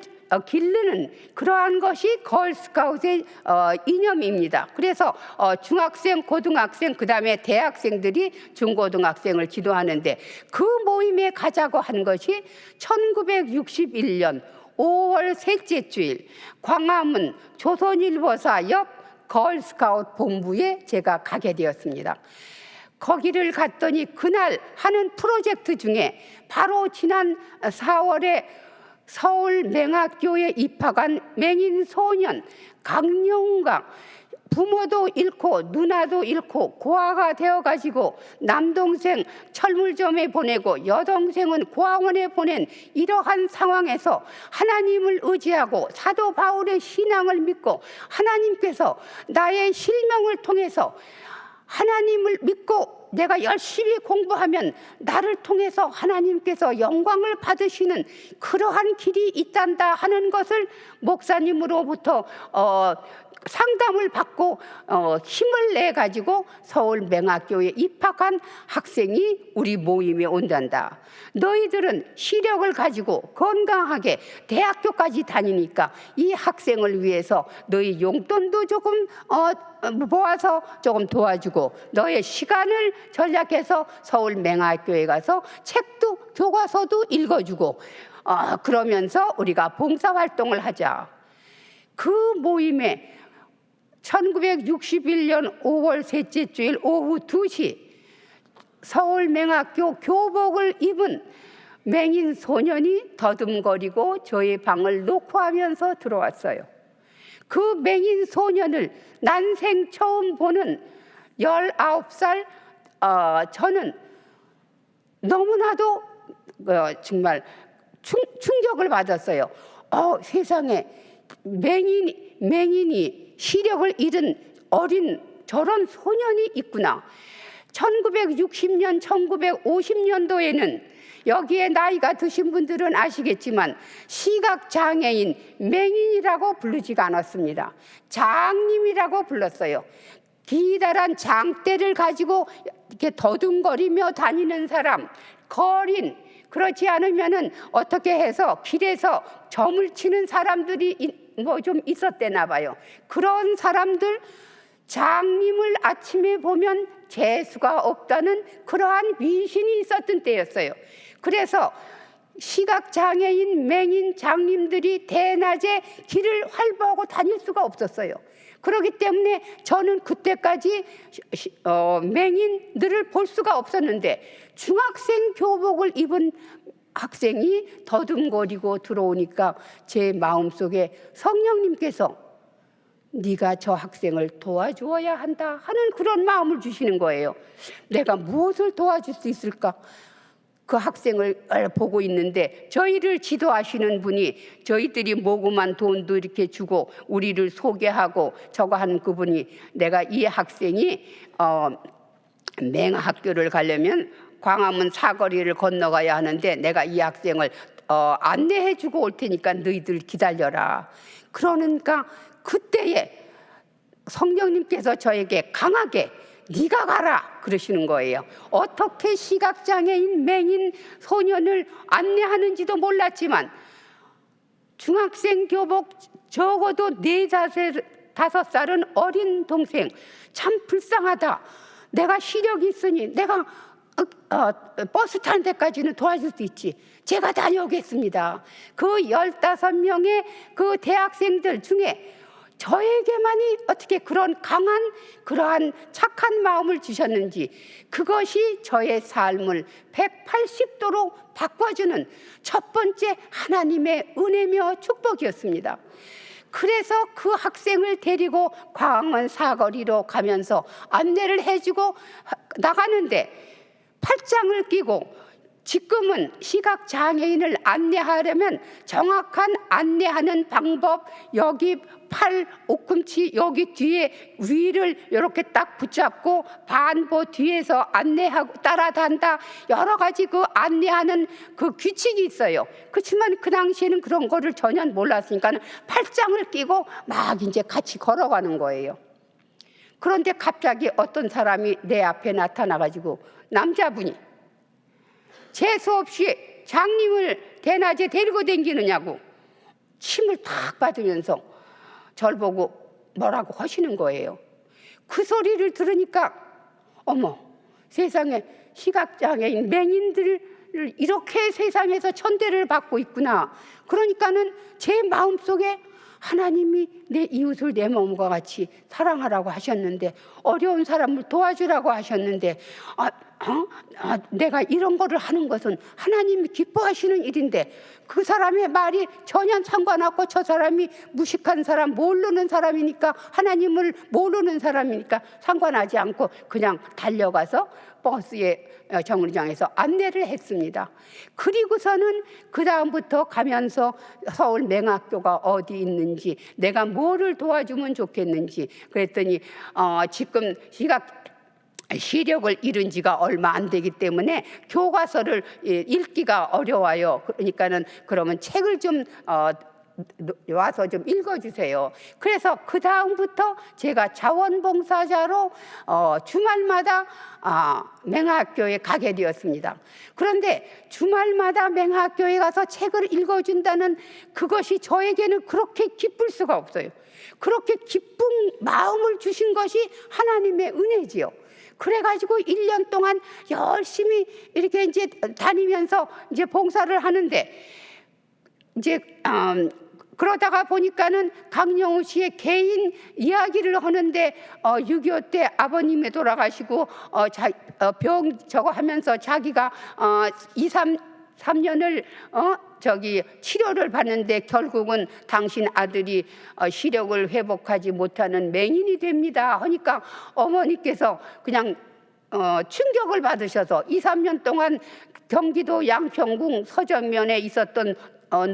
기르는 그러한 것이 걸스카우트의 이념입니다. 그래서 중학생, 고등학생, 그 다음에 대학생들이 중고등학생을 지도하는데 그 모임에 가자고 한 것이 1961년 5월 셋째 주일 광화문 조선일보사 옆 걸스카우트 본부에 제가 가게 되었습니다. 거기를 갔더니 그날 하는 프로젝트 중에 바로 지난 4월에 서울 맹학교에 입학한 맹인 소년 강영우가 부모도 잃고 누나도 잃고 고아가 되어가지고 남동생 철물점에 보내고 여동생은 고아원에 보낸 이러한 상황에서 하나님을 의지하고 사도 바울의 신앙을 믿고 하나님께서 나의 실명을 통해서 하나님을 믿고 내가 열심히 공부하면 나를 통해서 하나님께서 영광을 받으시는 그러한 길이 있단다 하는 것을 목사님으로부터 상담을 받고 힘을 내 가지고 서울 맹학교에 입학한 학생이 우리 모임에 온단다. 너희들은 시력을 가지고 건강하게 대학교까지 다니니까 이 학생을 위해서 너희 용돈도 조금 모아서 조금 도와주고 너의 시간을 전략해서 서울 맹학교에 가서 책도 교과서도 읽어주고 그러면서 우리가 봉사활동을 하자. 그 모임에 1961년 5월 셋째 주일 오후 2시 서울 맹학교 교복을 입은 맹인 소년이 더듬거리고 저의 방을 녹화하면서 들어왔어요. 그 맹인 소년을 난생 처음 보는 19살 저는 너무나도 정말 충격을 받았어요. 세상에 맹인이 시력을 잃은 어린 저런 소년이 있구나. 1960년, 1950년도에는 여기에 나이가 드신 분들은 아시겠지만 시각장애인 맹인이라고 부르지가 않았습니다. 장님이라고 불렀어요. 기다란 장대를 가지고 이렇게 더듬거리며 다니는 사람, 거린, 그렇지 않으면은 어떻게 해서 길에서 점을 치는 사람들이 뭐 좀 있었대나 봐요. 그런 사람들 장님을 아침에 보면 재수가 없다는 그러한 미신이 있었던 때였어요. 그래서 시각장애인 맹인 장님들이 대낮에 길을 활보하고 다닐 수가 없었어요. 그렇기 때문에 저는 그때까지 맹인들을 볼 수가 없었는데 중학생 교복을 입은 학생이 더듬거리고 들어오니까 제 마음속에 성령님께서 네가 저 학생을 도와주어야 한다 하는 그런 마음을 주시는 거예요. 내가 무엇을 도와줄 수 있을까? 그 학생을 보고 있는데 저희를 지도하시는 분이 저희들이 모금한 돈도 이렇게 주고 우리를 소개하고 저거 하는 그분이 내가 이 학생이 맹학교를 가려면 광화문 사거리를 건너가야 하는데 내가 이 학생을 안내해주고 올 테니까 너희들 기다려라. 그러니까 그때에 성령님께서 저에게 강하게 네가 가라 그러시는 거예요. 어떻게 시각장애인 맹인 소년을 안내하는지도 몰랐지만 중학생 교복 적어도 4-5살은 어린 동생 참 불쌍하다. 내가 시력이 있으니 내가 버스 타는 데까지는 도와줄 수 있지. 제가 다녀오겠습니다. 그 15명의 그 대학생들 중에 저에게만이 어떻게 그런 강한 그러한 착한 마음을 주셨는지 그것이 저의 삶을 180도로 바꿔주는 첫 번째 하나님의 은혜며 축복이었습니다. 그래서 그 학생을 데리고 광화문 사거리로 가면서 안내를 해주고 나가는데 팔짱을 끼고 지금은 시각장애인을 안내하려면 정확한 안내하는 방법 여기 팔 옷꿈치 여기 뒤에 위를 이렇게 딱 붙잡고 반보 뒤에서 안내하고 따라단다 여러 가지 그 안내하는 그 규칙이 있어요. 그렇지만 그 당시에는 그런 거를 전혀 몰랐으니까 팔짱을 끼고 막 이제 같이 걸어가는 거예요. 그런데 갑자기 어떤 사람이 내 앞에 나타나가지고 남자분이 재수 없이 장님을 대낮에 데리고 다니느냐고 침을 탁 받으면서 절 보고 뭐라고 하시는 거예요. 그 소리를 들으니까 어머 세상에 시각장애인 맹인들을 이렇게 세상에서 천대를 받고 있구나. 그러니까는 제 마음속에 하나님이 내 이웃을 내 몸과 같이 사랑하라고 하셨는데 어려운 사람을 도와주라고 하셨는데 내가 이런 거를 하는 것은 하나님이 기뻐하시는 일인데 그 사람의 말이 전혀 상관없고 저 사람이 무식한 사람 모르는 사람이니까 하나님을 모르는 사람이니까 상관하지 않고 그냥 달려가서 버스에 정류장에서 안내를 했습니다. 그리고서는 그 다음부터 가면서 서울 맹학교가 어디 있는지 내가 뭐를 도와주면 좋겠는지 그랬더니 지금 시력을 잃은 지가 얼마 안 되기 때문에 교과서를 읽기가 어려워요. 그러니까는 그러면 책을 좀 와서 좀 읽어주세요. 그래서 그 다음부터 제가 자원봉사자로 주말마다 맹학교에 가게 되었습니다. 그런데 주말마다 맹학교에 가서 책을 읽어준다는 그것이 저에게는 그렇게 기쁠 수가 없어요. 그렇게 기쁜 마음을 주신 것이 하나님의 은혜지요. 그래가지고 1년 동안 열심히 이렇게 이제 다니면서 이제 봉사를 하는데, 이제 그러다가 보니까는 강영우 씨의 개인 이야기를 하는데 6.25 때 아버님이 돌아가시고 병 저거 하면서 자기가 3년을 치료를 받는데 결국은 당신 아들이 시력을 회복하지 못하는 맹인이 됩니다 하니까 어머니께서 그냥 충격을 받으셔서 2-3년 동안 경기도 양평군 서정면에 있었던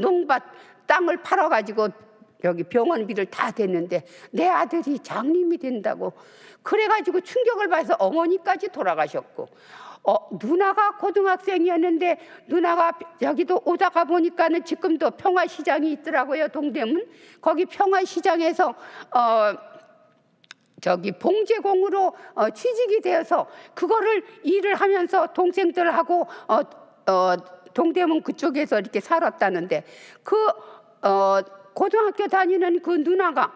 농밭 땅을 팔아가지고 여기 병원비를 다 댔는데 내 아들이 장님이 된다고 그래가지고 충격을 받아서 어머니까지 돌아가셨고, 누나가 고등학생이었는데 누나가 여기도 오다가 보니까는 지금도 평화시장이 있더라고요. 동대문 거기 평화시장에서 봉제공으로 취직이 되어서 그거를 일을 하면서 동생들하고 동대문 그쪽에서 이렇게 살았다는데 고등학교 다니는 그 누나가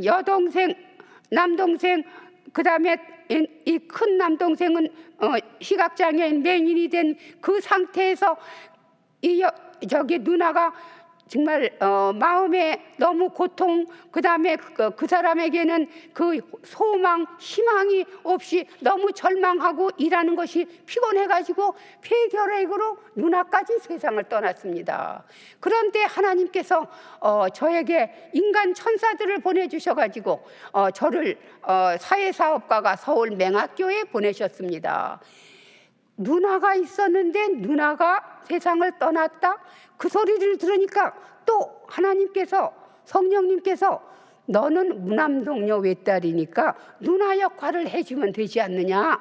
여동생, 남동생, 그 다음에 이 큰 남동생은 시각장애인 맹인이 된 그 상태에서 누나가 정말 마음에 너무 고통, 그 다음에 그 사람에게는 그 소망, 희망이 없이 너무 절망하고 일하는 것이 피곤해가지고 폐결핵으로 누나까지 세상을 떠났습니다. 그런데 하나님께서 저에게 인간 천사들을 보내주셔가지고 저를 사회사업가가 서울 맹학교에 보내셨습니다. 누나가 있었는데 누나가 세상을 떠났다? 그 소리를 들으니까 또 하나님께서, 성령님께서 너는 무남동녀 외딸이니까 누나 역할을 해주면 되지 않느냐,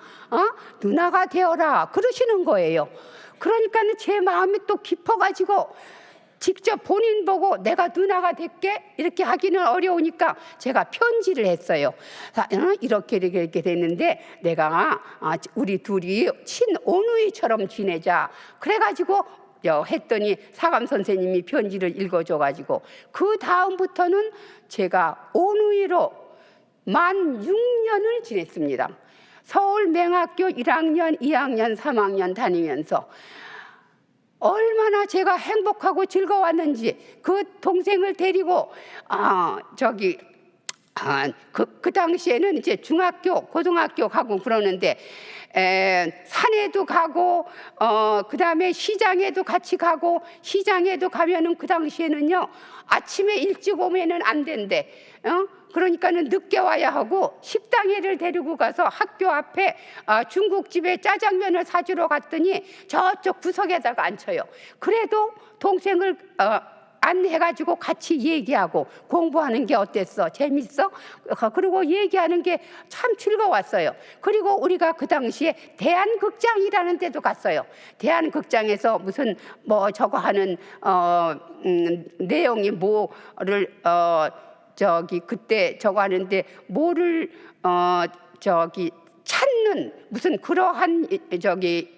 누나가 되어라 그러시는 거예요. 그러니까는 제 마음이 또 깊어가지고 직접 본인 보고 내가 누나가 될게 이렇게 하기는 어려우니까 제가 편지를 했어요. 이렇게 됐는데 내가 우리 둘이 친오누이처럼 지내자 그래가지고 했더니 사감 선생님이 편지를 읽어줘가지고 그 다음부터는 제가 오누이로 만 6년을 지냈습니다. 서울 맹학교 1학년, 2학년, 3학년 다니면서 얼마나 제가 행복하고 즐거웠는지 그 동생을 데리고 그 당시에는 이제 중학교, 고등학교 가고 그러는데 산에도 가고 그 다음에 시장에도 같이 가고, 시장에도 가면은 그 당시에는요 아침에 일찍 오면은 안 된대. 그러니까는 늦게 와야 하고 식당에를 데리고 가서 학교 앞에 중국집에 짜장면을 사주러 갔더니 저쪽 구석에다가 앉혀요. 그래도 동생을 안해가지고 같이 얘기하고 공부하는 게 어땠어? 재밌어? 그리고 얘기하는 게 참 즐거웠어요. 그리고 우리가 그 당시에 대한극장이라는 데도 갔어요. 대한극장에서 무슨 저거 하는 내용이 뭐를 그때 저거 하는데 뭐를 찾는 무슨 그러한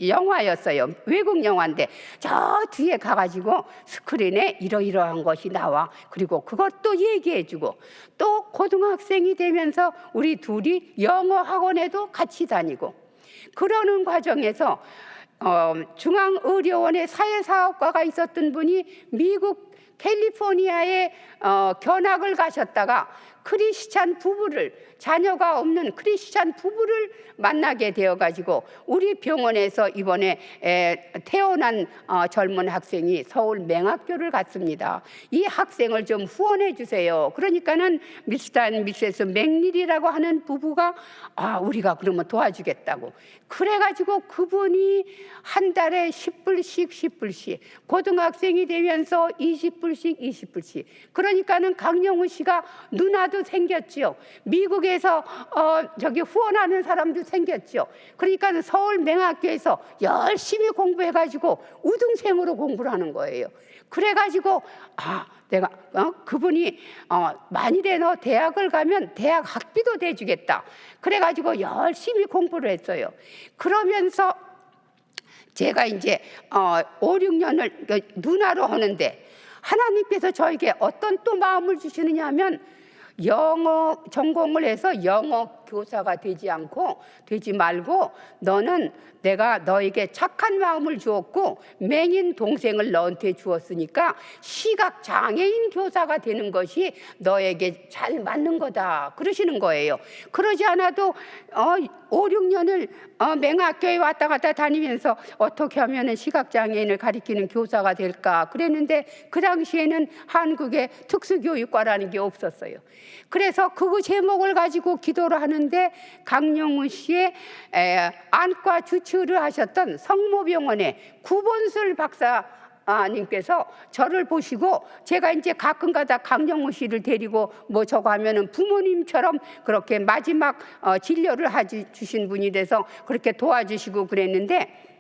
영화였어요. 외국 영화인데 저 뒤에 가가지고 스크린에 이러이러한 것이 나와. 그리고 그것도 얘기해주고, 또 고등학생이 되면서 우리 둘이 영어 학원에도 같이 다니고, 그러는 과정에서 중앙의료원에 사회사업과가 있었던 분이 미국 캘리포니아에 견학을 가셨다가 크리스찬 부부를, 자녀가 없는 크리스찬 부부를 만나게 되어가지고 우리 병원에서 이번에 태어난 젊은 학생이 서울 맹학교를 갔습니다. 이 학생을 좀 후원해 주세요. 그러니까는 미스터 앤 미세스 맥닐이라고 하는 부부가 우리가 그러면 도와주겠다고. 그래가지고 그분이 한 달에 10불씩 고등학생이 되면서 20불씩 그러니까는 강영우 씨가 누나도 교사도 생겼지요. 미국에서 저기 후원하는 사람도 생겼죠. 그러니까 서울 맹학교에서 열심히 공부해가지고 우등생으로 공부를 하는 거예요. 그래가지고 내가 그분이 만일에 너 대학을 가면 대학 학비도 대주겠다. 그래가지고 열심히 공부를 했어요. 그러면서 제가 이제 5, 6년을 누나로 하는데 하나님께서 저에게 어떤 또 마음을 주시느냐 하면 영어 전공을 해서 영어 교사가 되지 말고 너는 내가 너에게 착한 마음을 주었고 맹인 동생을 너한테 주었으니까 시각장애인 교사가 되는 것이 너에게 잘 맞는 거다 그러시는 거예요. 그러지 않아도 5, 6년을 맹학교에 왔다 갔다 다니면서 어떻게 하면 시각장애인을 가리키는 교사가 될까 그랬는데 그 당시에는 한국에 특수교육과라는 게 없었어요. 그래서 그 제목을 가지고 기도를 하는데 강영우 씨의 안과 주치의를 하셨던 성모병원의 구본술 박사님께서 저를 보시고 제가 이제 가끔가다 강영우 씨를 데리고 뭐 저거 하면은 부모님처럼 그렇게 마지막 진료를 주신 분이 돼서 그렇게 도와주시고 그랬는데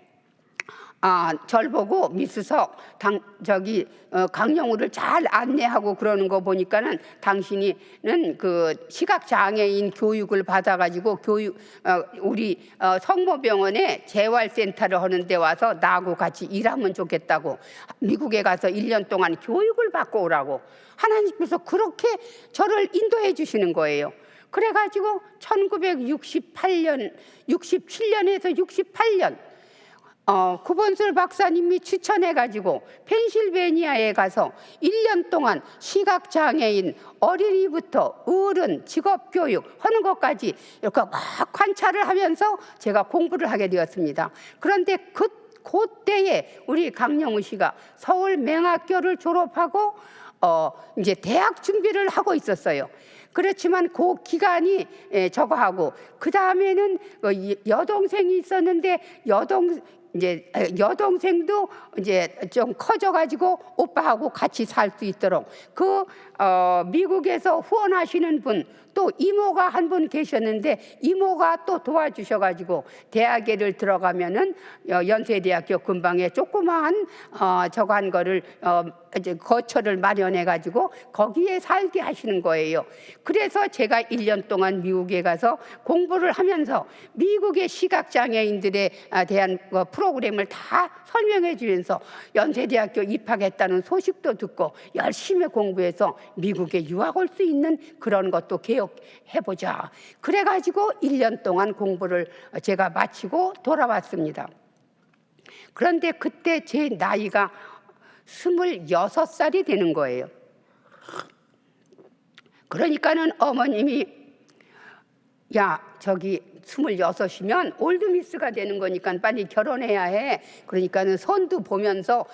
절 보고 미스석 강영우를 잘 안내하고 그러는 거 보니까는 당신이는 그 시각장애인 교육을 받아가지고 우리 성모병원에 재활센터를 하는 데 와서 나하고 같이 일하면 좋겠다고 미국에 가서 1년 동안 교육을 받고 오라고 하나님께서 그렇게 저를 인도해 주시는 거예요. 그래가지고 1967년에서 68년 구본술 박사님이 추천해가지고 펜실베니아에 가서 1년 동안 시각장애인 어린이부터 어른 직업교육 하는 것까지 이렇게 막 관찰을 하면서 제가 공부를 하게 되었습니다. 그런데 그때에 우리 강영우 씨가 서울 맹학교를 졸업하고 이제 대학 준비를 하고 있었어요. 그렇지만 그 기간이 저거 하고 그 다음에는 여동생이 있었는데 여동생도 이제 좀 커져가지고 오빠하고 같이 살 수 있도록 미국에서 후원하시는 분 또 이모가 한 분 계셨는데 이모가 또 도와주셔가지고 대학에를 들어가면은 연세대학교 근방에 조그마한 저거 한 거를 이제 거처를 마련해가지고 거기에 살게 하시는 거예요. 그래서 제가 1년 동안 미국에 가서 공부를 하면서 미국의 시각장애인들에 대한 프로그램을 다 설명해 주면서 연세대학교 입학했다는 소식도 듣고 열심히 공부해서 미국에 유학 올 수 있는 그런 것도 개혁해보자. 그래가지고 1년 동안 공부를 제가 마치고 돌아왔습니다. 그런데 그때 제 나이가 26살이 되는 거예요. 그러니까는 어머님이 야 저기 26이면 올드미스가 되는 거니까 빨리 결혼해야 해. 그러니까는 선도 보면서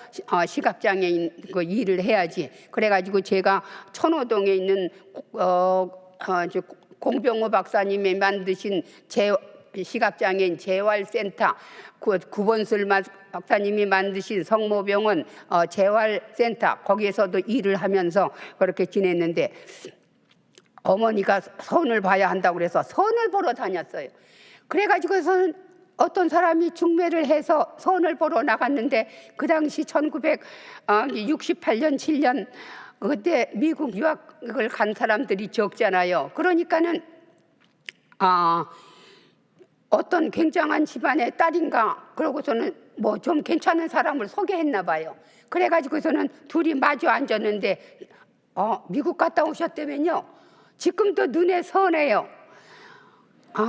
시각장애인 그 일을 해야지. 그래가지고 제가 천호동에 있는 공병호 박사님이 만드신 시각장애인 재활센터, 구본술 박사님이 만드신 성모병원 재활센터 거기에서도 일을 하면서 그렇게 지냈는데 어머니가 선을 봐야 한다고 그래서 선을 보러 다녔어요. 그래가지고서는 어떤 사람이 중매를 해서 선을 보러 나갔는데 그 당시 1968년 7년 그때 미국 유학을 간 사람들이 적잖아요. 그러니까는 어떤 굉장한 집안의 딸인가 그러고서는 뭐 좀 괜찮은 사람을 소개했나 봐요. 그래가지고서는 둘이 마주 앉았는데 미국 갔다 오셨다면요. 지금도 눈에 선해요.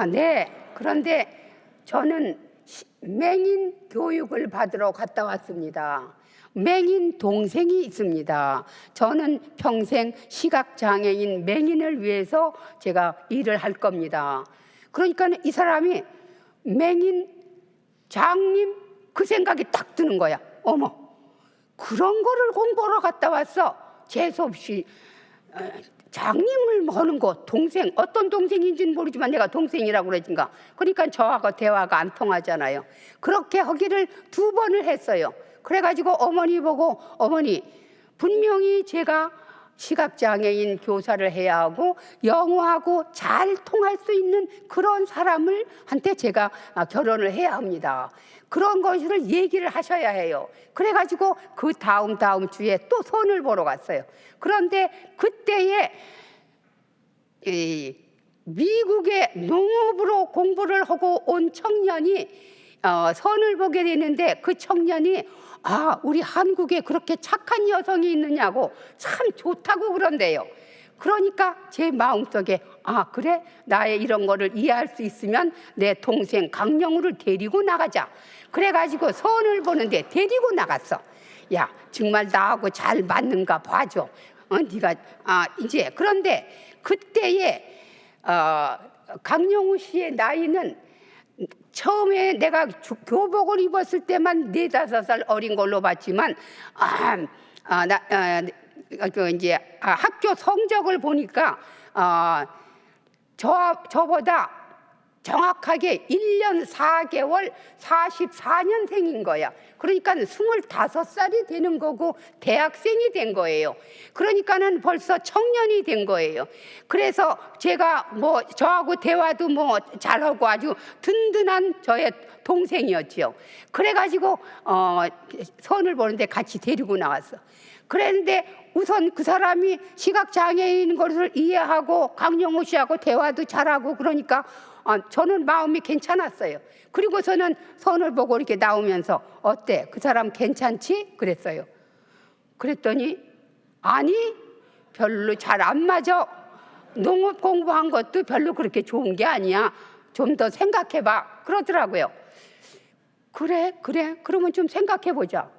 네. 그런데 저는 맹인 교육을 받으러 갔다 왔습니다. 맹인 동생이 있습니다. 저는 평생 시각장애인 맹인을 위해서 제가 일을 할 겁니다. 그러니까 이 사람이 맹인 장님 그 생각이 딱 드는 거야. 어머, 그런 거를 공부하러 갔다 왔어. 재수없이 장님을 하는 거 동생 어떤 동생인지는 모르지만 내가 동생이라고 그러진가. 그러니까 저하고 대화가 안 통하잖아요. 그렇게 하기를 2번을 했어요. 그래가지고 어머니 보고 어머니 분명히 제가 시각장애인 교사를 해야 하고 영어하고 잘 통할 수 있는 그런 사람을 한테 제가 결혼을 해야 합니다. 그런 것을 얘기를 하셔야 해요. 그래가지고 그 다음 주에 또 손을 보러 갔어요. 그런데 그때에 이 미국의 농업으로 공부를 하고 온 청년이 선을 보게 되는데 그 청년이 우리 한국에 그렇게 착한 여성이 있느냐고 참 좋다고 그런대요. 그러니까 제 마음속에 그래, 나의 이런 거를 이해할 수 있으면 내 동생 강영우를 데리고 나가자. 그래가지고 선을 보는데 데리고 나갔어. 야, 정말 나하고 잘 맞는가 봐줘. 네가 이제. 그런데 그때에 강영우 씨의 나이는 처음에 내가 교복을 입었을 때만 4-5살 어린 걸로 봤지만 이제 학교 성적을 보니까 저보다 정확하게 1년 4개월 44년생인 거야. 그러니까 25살이 되는 거고 대학생이 된 거예요. 그러니까는 벌써 청년이 된 거예요. 그래서 제가 저하고 대화도 잘하고 아주 든든한 저의 동생이었죠. 그래가지고 선을 보는데 같이 데리고 나왔어. 그랬는데 우선 그 사람이 시각장애인 것을 이해하고 강영우 씨하고 대화도 잘하고 그러니까 저는 마음이 괜찮았어요. 그리고서는 선을 보고 이렇게 나오면서 어때? 그 사람 괜찮지? 그랬어요. 그랬더니 아니, 별로 잘 안 맞아. 농업 공부한 것도 별로 그렇게 좋은 게 아니야. 좀 더 생각해봐. 그러더라고요. 그래. 그러면 좀 생각해보자.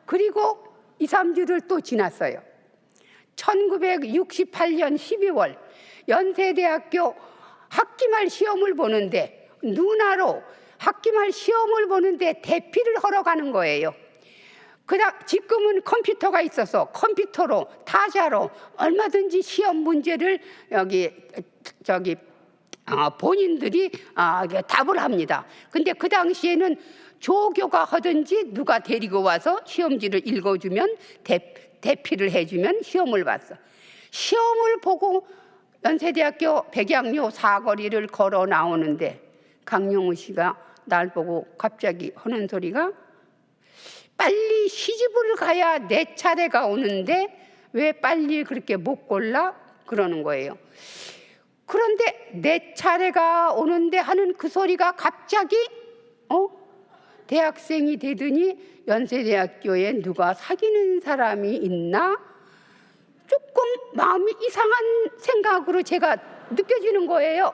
그리고 2-3주를 또 지났어요. 1968년 12월 연세대학교 학기말 시험을 보는데 누나로 학기말 시험을 보는데 대피를 하러 가는 거예요. 지금은 컴퓨터가 있어서 컴퓨터로 타자로 얼마든지 시험 문제를 본인들이 답을 합니다. 근데 그 당시에는 조교가 하든지 누가 데리고 와서 시험지를 읽어주면 대피를 해주면 시험을 봤어. 시험을 보고 연세대학교 백양로 사거리를 걸어 나오는데 강영우 씨가 날 보고 갑자기 하는 소리가 빨리 시집을 가야 내 차례가 오는데 왜 빨리 그렇게 못 골라? 그러는 거예요. 그런데 내 차례가 오는데 하는 그 소리가 갑자기 대학생이 되더니 연세대학교에 누가 사귀는 사람이 있나? 조금 마음이 이상한 생각으로 제가 느껴지는 거예요.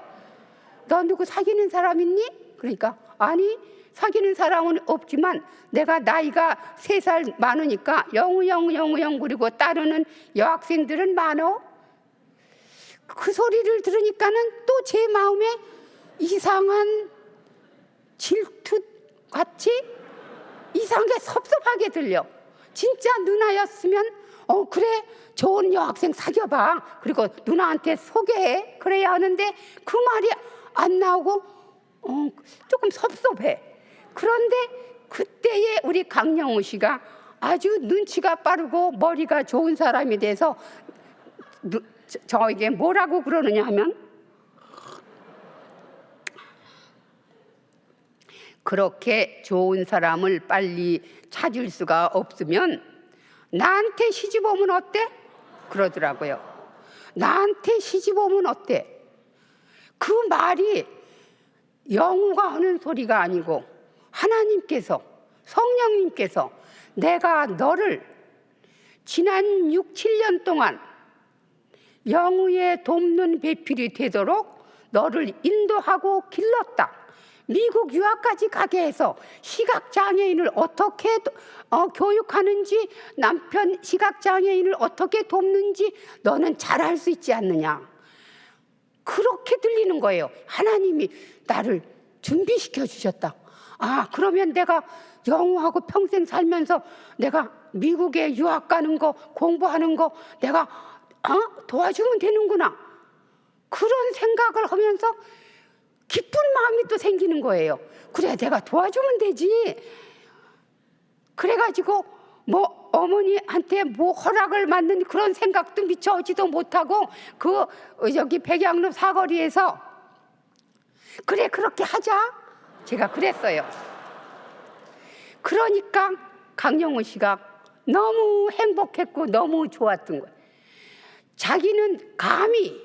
너 누구 사귀는 사람 있니? 그러니까 아니, 사귀는 사람은 없지만 내가 나이가 3살 많으니까 영우 그리고 따르는 여학생들은 많어. 그 소리를 들으니까는 또 제 마음에 이상한 질투 같이 이상하게 섭섭하게 들려. 진짜 누나였으면 그래, 좋은 여학생 사귀어봐. 그리고 누나한테 소개해. 그래야 하는데 그 말이 안 나오고 조금 섭섭해. 그런데 그때에 우리 강영우 씨가 아주 눈치가 빠르고 머리가 좋은 사람이 돼서 저에게 뭐라고 그러느냐 하면 그렇게 좋은 사람을 빨리 찾을 수가 없으면 나한테 시집 오면 어때? 그러더라고요. 나한테 시집 오면 어때? 그 말이 영우가 하는 소리가 아니고 하나님께서, 성령님께서 내가 너를 지난 6-7년 동안 영우의 돕는 배필이 되도록 너를 인도하고 길렀다. 미국 유학까지 가게 해서 시각장애인을 어떻게 교육하는지, 남편 시각장애인을 어떻게 돕는지 너는 잘할 수 있지 않느냐. 그렇게 들리는 거예요. 하나님이 나를 준비시켜 주셨다. 그러면 내가 영우하고 평생 살면서 내가 미국에 유학 가는 거, 공부하는 거 내가 도와주면 되는구나. 그런 생각을 하면서 기쁜 마음이 또 생기는 거예요. 그래, 내가 도와주면 되지. 그래가지고 뭐 어머니한테 뭐 허락을 받는 그런 생각도 미처 하지도 못하고 그 여기 백양로 사거리에서 그래 그렇게 하자 제가 그랬어요. 그러니까 강영우 씨가 너무 행복했고 너무 좋았던 거예요. 자기는 감히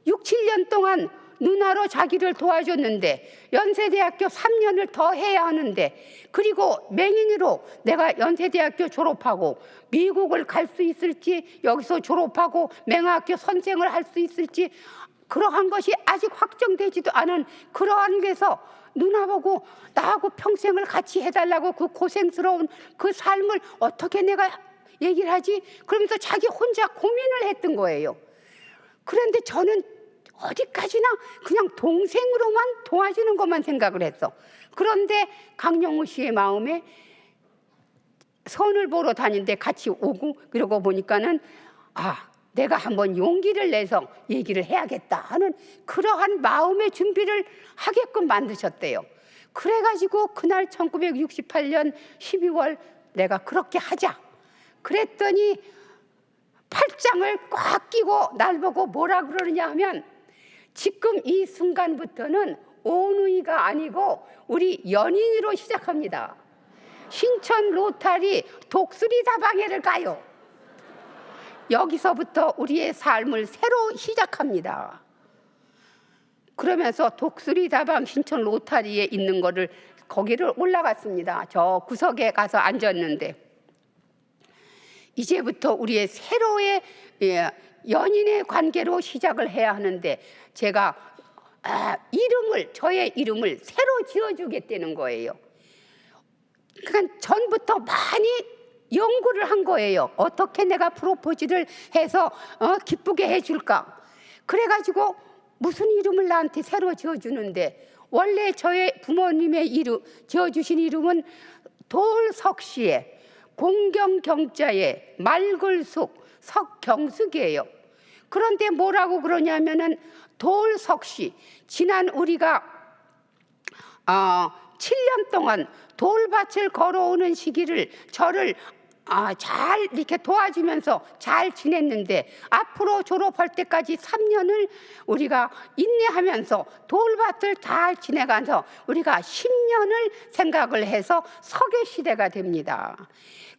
6, 7년 동안 누나로 자기를 도와줬는데 연세대학교 3년을 더 해야 하는데 그리고 맹인으로 내가 연세대학교 졸업하고 미국을 갈 수 있을지 여기서 졸업하고 맹학교 선생을 할 수 있을지 그러한 것이 아직 확정되지도 않은 그러한 데서 누나 보고 나하고 평생을 같이 해달라고 그 고생스러운 그 삶을 어떻게 내가 얘기를 하지? 그러면서 자기 혼자 고민을 했던 거예요. 그런데 저는 어디까지나 그냥 동생으로만 도와주는 것만 생각을 했어. 그런데 강영우 씨의 마음에 선을 보러 다니는데 같이 오고 그러고 보니까는 내가 한번 용기를 내서 얘기를 해야겠다 하는 그러한 마음의 준비를 하게끔 만드셨대요. 그래가지고 그날 1968년 12월 내가 그렇게 하자 그랬더니 팔짱을 꽉 끼고 날 보고 뭐라 그러느냐 하면 지금 이 순간부터는 오누이가 아니고 우리 연인으로 시작합니다. 신천 로타리 독수리 다방에를 가요. 여기서부터 우리의 삶을 새로 시작합니다. 그러면서 독수리 다방 신천 로타리에 있는 거를 거기를 올라갔습니다. 저 구석에 가서 앉았는데 이제부터 우리의 새로의 연인의 관계로 시작을 해야 하는데 제가 저의 이름을 새로 지어주겠다는 거예요. 그러니까 전부터 많이 연구를 한 거예요. 어떻게 내가 프로포즈를 해서 기쁘게 해줄까. 그래가지고 무슨 이름을 나한테 새로 지어주는데 원래 저의 부모님의 이름 지어주신 이름은 돌석씨의 공경경자의 말글숙 석경숙이에요. 그런데 뭐라고 그러냐면은 돌석씨 지난 우리가 7년 동안 돌밭을 걸어오는 시기를 저를 잘 이렇게 도와주면서 잘 지냈는데 앞으로 졸업할 때까지 3년을 우리가 인내하면서 돌밭을 잘 지내가서 우리가 10년을 생각을 해서 석의 시대가 됩니다.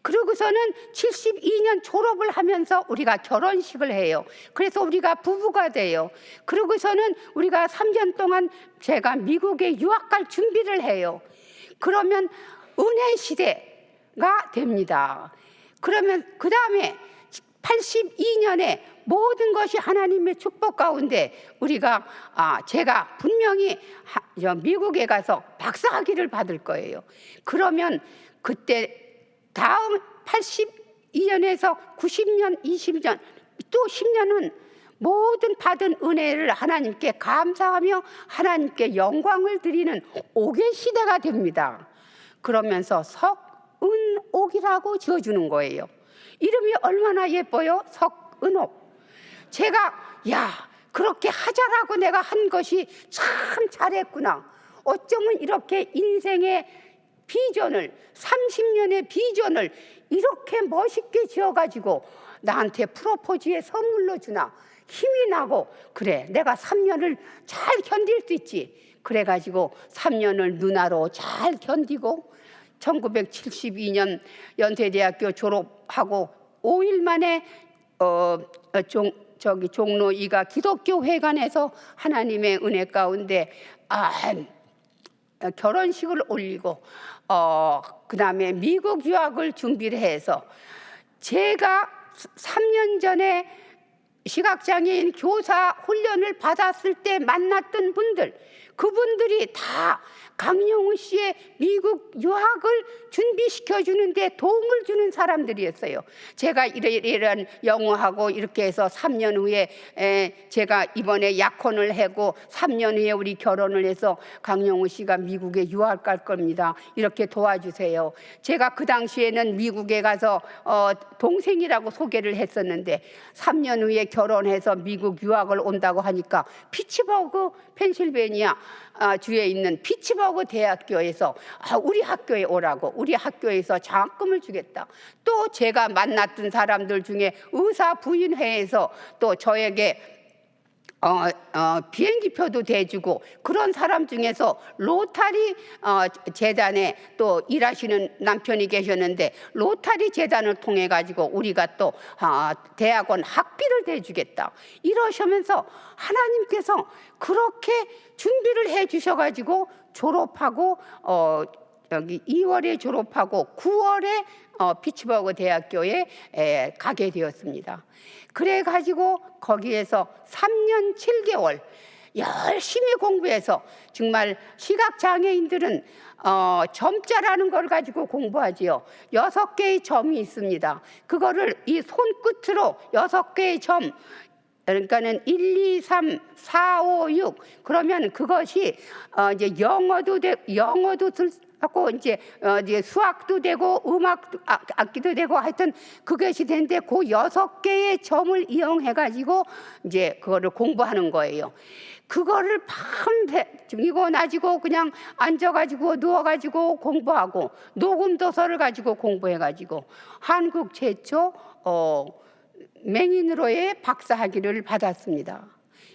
그러고서는 72년 졸업을 하면서 우리가 결혼식을 해요. 그래서 우리가 부부가 돼요. 그러고서는 우리가 3년 동안 제가 미국에 유학 갈 준비를 해요. 그러면 은혜 시대가 됩니다. 그러면 그 다음에 82년에 모든 것이 하나님의 축복 가운데 우리가 제가 분명히 미국에 가서 박사학위를 받을 거예요. 그러면 그때 다음 82년에서 90년, 20년, 또 10년은 모든 받은 은혜를 하나님께 감사하며 하나님께 영광을 드리는 옥의 시대가 됩니다. 그러면서 석은옥이라고 지어주는 거예요. 이름이 얼마나 예뻐요? 석은옥. 제가 그렇게 하자라고 내가 한 것이 참 잘했구나. 어쩌면 이렇게 인생의 비전을 30년의 비전을 이렇게 멋있게 지어가지고 나한테 프로포즈의 선물로 주나 힘이 나고 그래 내가 3년을 잘 견딜 수 있지. 그래가지고 3년을 누나로 잘 견디고 1972년 연세대학교 졸업하고 5일 만에 종로 2가 기독교 회관에서 하나님의 은혜 가운데 결혼식을 올리고 그 다음에 미국 유학을 준비를 해서 제가 3년 전에 시각장애인 교사 훈련을 받았을 때 만났던 분들 그분들이 다 강영우 씨의 미국 유학을 준비시켜 주는데 도움을 주는 사람들이었어요. 제가 이러한 영어하고 이렇게 해서 3년 후에 제가 이번에 약혼을 하고 3년 후에 우리 결혼을 해서 강영우 씨가 미국에 유학 갈 겁니다. 이렇게 도와주세요. 제가 그 당시에는 미국에 가서 동생이라고 소개를 했었는데 3년 후에 결혼해서 미국 유학을 온다고 하니까 피츠버그 펜실베니아 주에 있는 피츠버그 대학교에서 우리 학교에 오라고, 우리 학교에서 장학금을 주겠다. 또 제가 만났던 사람들 중에 의사 부인회에서 또 저에게 비행기표도 대주고, 그런 사람 중에서 로타리 재단에 또 일하시는 남편이 계셨는데, 로타리 재단을 통해 가지고 우리가 또 대학원 학비를 대주겠다 이러시면서 하나님께서 그렇게 준비를 해 주셔 가지고 졸업하고 여기 2월에 졸업하고 9월에 피츠버그 대학교에 가게 되었습니다. 그래 가지고 거기에서 3년 7개월 열심히 공부해서, 정말 시각장애인들은 점자라는 걸 가지고 공부하지요. 6개의 점이 있습니다. 그거를 이 손끝으로 6개의 점, 그러니까는 1, 2, 3, 4, 5, 6 그러면 그것이 이제 영어도 하고 이제 수학도 되고 음악 악기도 되고 하여튼 그것이 되는데, 그 6개의 점을 이용해 가지고 이제 그거를 공부하는 거예요. 그거를 밤새 이거 가지고 그냥 앉아 가지고 누워 가지고 공부하고, 녹음 도서를 가지고 공부해 가지고 한국 최초 맹인으로의 박사학위를 받았습니다.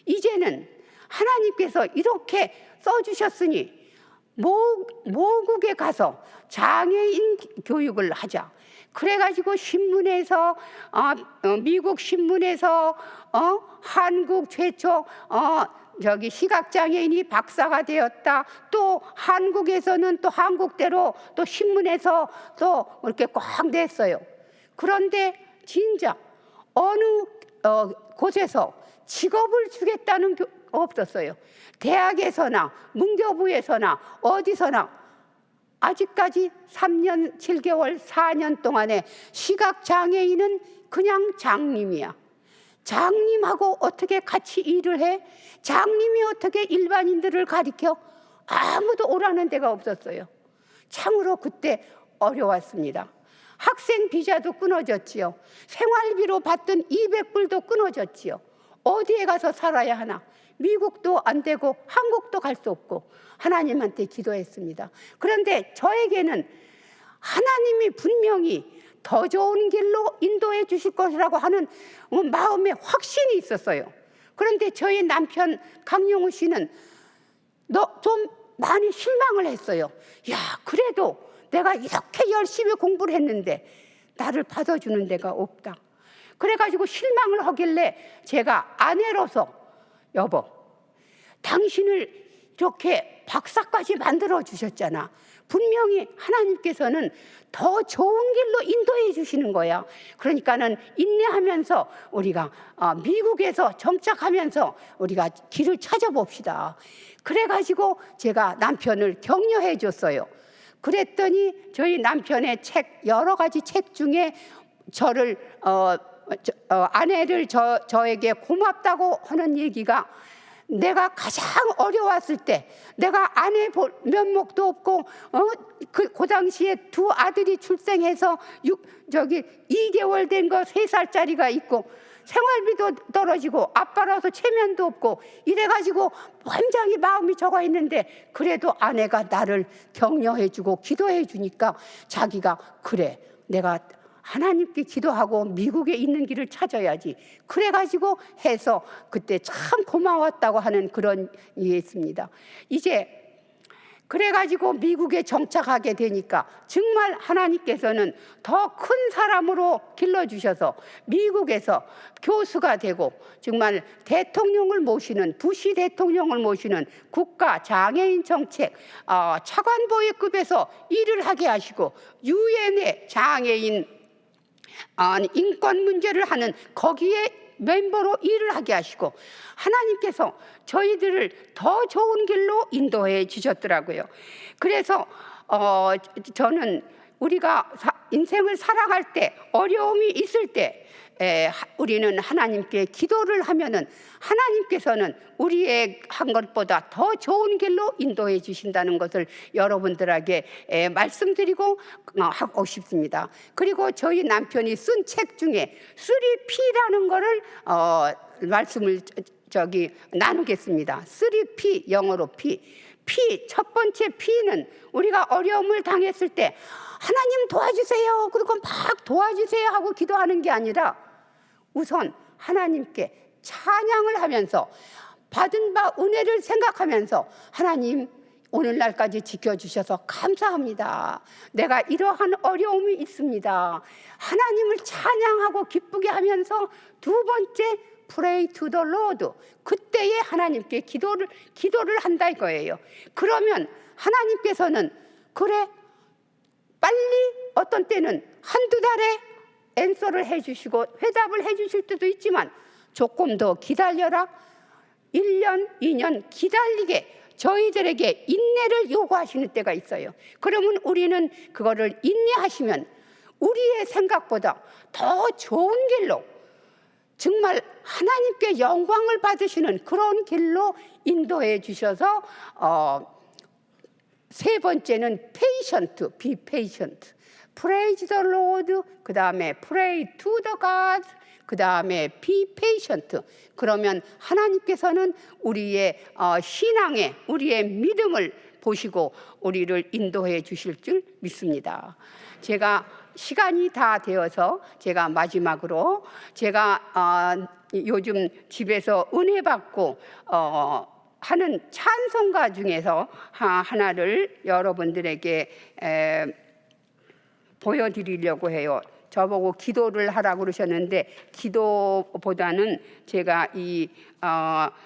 이제는 하나님께서 이렇게 써주셨으니 모국에 가서 장애인 교육을 하자. 그래가지고 신문에서 미국 신문에서 한국 최초 저기 시각장애인이 박사가 되었다. 또 한국에서는 또 한국대로 또 신문에서 또 이렇게 꽉 냈어요. 그런데 진작 어느 곳에서 직업을 주겠다는 게 없었어요. 대학에서나 문교부에서나 어디서나 아직까지 3년 7개월 4년 동안에 시각장애인은 그냥 장님이야. 장님하고 어떻게 같이 일을 해? 장님이 어떻게 일반인들을 가리켜? 아무도 오라는 데가 없었어요. 참으로 그때 어려웠습니다. 학생 비자도 끊어졌지요. 생활비로 받던 200불도 끊어졌지요. 어디에 가서 살아야 하나? 미국도 안 되고 한국도 갈 수 없고 하나님한테 기도했습니다. 그런데 저에게는 하나님이 분명히 더 좋은 길로 인도해 주실 것이라고 하는 마음에 확신이 있었어요. 그런데 저희 남편 강용우 씨는 좀 많이 실망을 했어요. 야, 그래도 내가 이렇게 열심히 공부를 했는데 나를 받아주는 데가 없다. 그래가지고 실망을 하길래 제가 아내로서, 여보, 당신을 이렇게 박사까지 만들어 주셨잖아. 분명히 하나님께서는 더 좋은 길로 인도해 주시는 거야. 그러니까는 인내하면서 우리가 미국에서 정착하면서 우리가 길을 찾아봅시다. 그래가지고 제가 남편을 격려해 줬어요. 그랬더니 저희 남편의 책, 여러 가지 책 중에 저를 아내를 저에게 고맙다고 하는 얘기가, 내가 가장 어려웠을 때, 내가 아내 면목도 없고 그 당시에 2 아들이 출생해서 2개월 된 거 3살짜리가 있고 생활비도 떨어지고 아빠라서 체면도 없고 이래가지고 굉장히 마음이 적어 있는데, 그래도 아내가 나를 격려해주고 기도해주니까 자기가, 그래, 내가 하나님께 기도하고 미국에 있는 길을 찾아야지. 그래가지고 해서 그때 참 고마웠다고 하는 그런 이해였습니다. 이제 그래가지고 미국에 정착하게 되니까 정말 하나님께서는 더 큰 사람으로 길러주셔서 미국에서 교수가 되고, 정말 대통령을 모시는, 부시 대통령을 모시는 국가 장애인 정책 차관보위급에서 일을 하게 하시고, 유엔의 장애인 인권 문제를 하는 거기에 멤버로 일을 하게 하시고, 하나님께서 저희들을 더 좋은 길로 인도해 주셨더라고요. 그래서 저는 우리가 인생을 살아갈 때, 어려움이 있을 때 우리는 하나님께 기도를 하면은 하나님께서는 우리의 한 것보다 더 좋은 길로 인도해 주신다는 것을 여러분들에게 말씀드리고 하고 싶습니다. 그리고 저희 남편이 쓴 책 중에 3P라는 거를 말씀을 나누겠습니다. 3P, 영어로 P. 첫 번째 P는 우리가 어려움을 당했을 때 하나님 도와주세요, 그리고 막 도와주세요 하고 기도하는 게 아니라 우선 하나님께 찬양을 하면서 받은 바 은혜를 생각하면서 하나님, 오늘날까지 지켜주셔서 감사합니다. 내가 이러한 어려움이 있습니다. 하나님을 찬양하고 기쁘게 하면서 두 번째 Pray to the Lord. 그때에 하나님께 기도를 한다 이거예요. 그러면 하나님께서는 그래, 빨리, 어떤 때는 한두 달에 앤서를 해주시고 회답을 해주실 때도 있지만 조금 더 기다려라, 1년, 2년 기다리게 저희들에게 인내를 요구하시는 때가 있어요. 그러면 우리는 그거를 인내하시면 우리의 생각보다 더 좋은 길로, 정말 하나님께 영광을 받으시는 그런 길로 인도해 주셔서 세 번째는 patient, be patient. Praise the Lord, 그 다음에 pray to the God, 그 다음에 be patient. 그러면 하나님께서는 우리의 신앙에, 우리의 믿음을 보시고 우리를 인도해 주실 줄 믿습니다. 제가 시간이 다 되어서 제가 마지막으로 제가 요즘 집에서 은혜 받고 하는 찬송가 중에서 하나를 여러분들에게 보여드리려고 해요. 저보고 기도를 하라고 그러셨는데 기도보다는 제가 이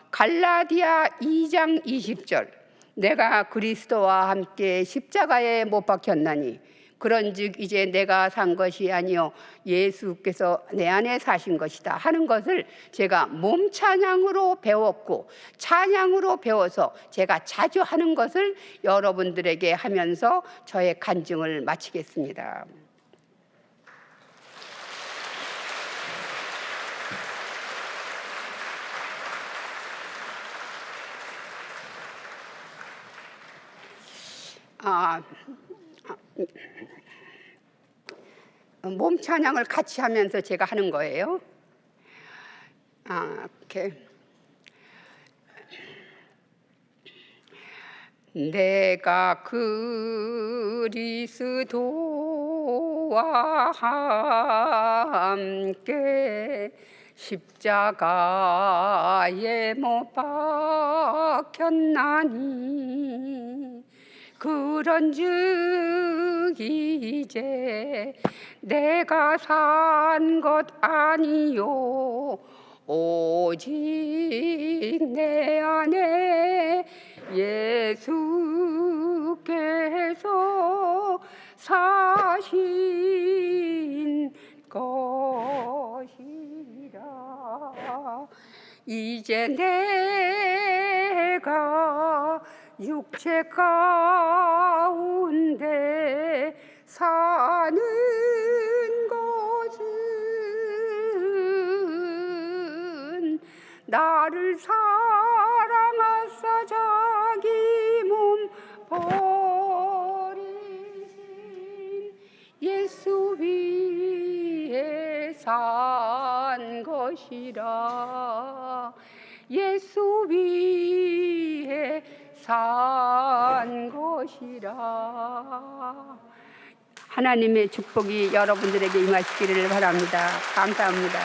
갈라디아 2장 20절, 내가 그리스도와 함께 십자가에 못 박혔나니 그런즉 이제 내가 산 것이 아니요 예수께서 내 안에 사신 것이다 하는 것을 제가 몸 찬양으로 배웠고 찬양으로 배워서 제가 자주 하는 것을 여러분들에게 하면서 저의 간증을 마치겠습니다. 몸 찬양을 같이 하면서 제가 하는 거예요. 이렇게. 내가 그리스도와 함께 십자가에 못 박혔나니 그런즉 이제 내가 산 것 아니요 오직 내 안에 예수께서 사신 것이라. 이제 내가 육체 가운데 사는 것은 나를 사랑하사 자기 몸 버리신 예수 위에 산 것이라. 예수 위에 산 것이라. 하나님의 축복이 여러분들에게 임하시기를 바랍니다. 감사합니다.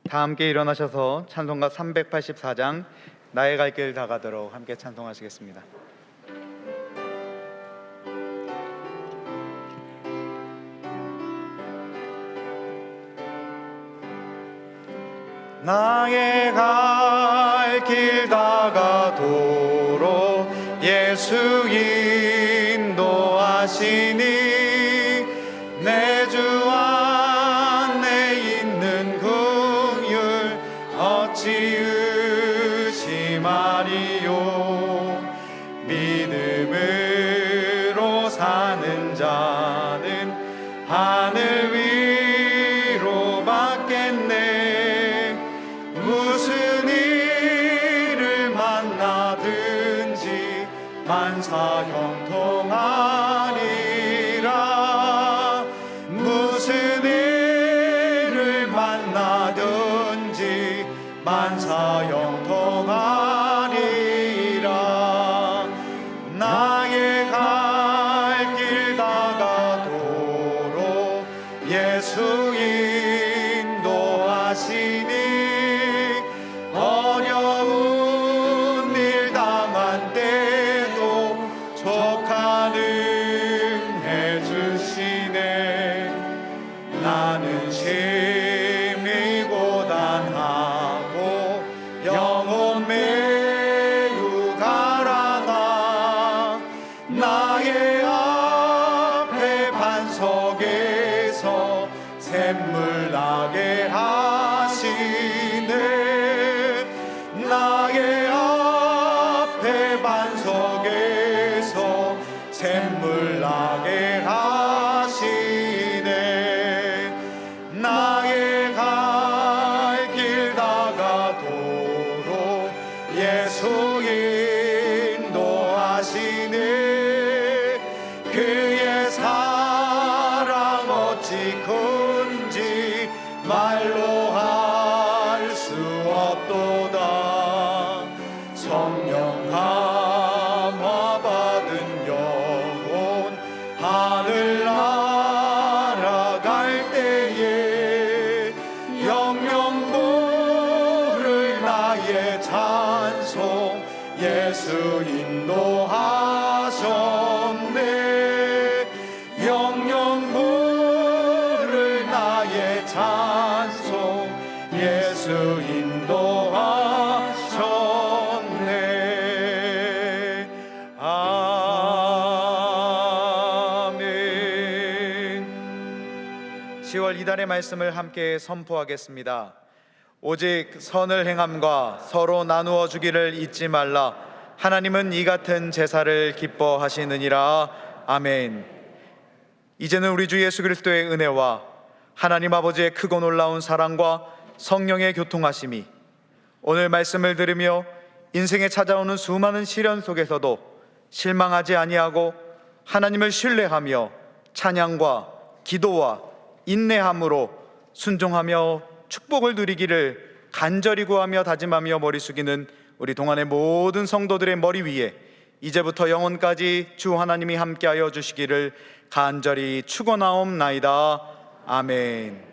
다 함께 일어나셔서 찬송가 384장 나의 갈 길 다 가도록 함께 찬송하시겠습니다. 나의 갈 길 다 가도록 예수 인도하시니 내 주 안에 있는 긍휼 어찌 의심하리요. 믿음으로 사는 자는 하늘 위로 받겠네. 만사 형통하니라. 무슨 일을 만나든지 만사 형통하니라. 나의 갈 길 다가도록 예수 인도하시니 어려운 일 당한 때도 족한 은혜 주시네. 나는 심히 고단하고 영혼 매우 가라나. 나의 앞에 반석에서 샘물 나게 하시네. 나의 앞에 반석에서 샘물 나게 하시네. 나의 갈 길 다가도록 예수 인도하시네. 그의 사랑 어찌 큰지 말로 할 수 없도다. 성령 감화 받은 영혼 하늘 날아갈 때에 영영 부를 나의 찬송 예수 인도하셨네. 영영 부를 나의 찬송 예수 인도하셨네. 아멘. 10월 이달의 말씀을 함께 선포하겠습니다. 오직 선을 행함과 서로 나누어 주기를 잊지 말라. 하나님은 이 같은 제사를 기뻐하시느니라. 아멘. 이제는 우리 주 예수 그리스도의 은혜와 하나님 아버지의 크고 놀라운 사랑과 성령의 교통하심이 오늘 말씀을 들으며 인생에 찾아오는 수많은 시련 속에서도 실망하지 아니하고 하나님을 신뢰하며 찬양과 기도와 인내함으로 순종하며 축복을 누리기를 간절히 구하며 다짐하며 머리 숙이는 우리 동안의 모든 성도들의 머리 위에 이제부터 영원까지 주 하나님이 함께하여 주시기를 간절히 축원하옵나이다. 아멘.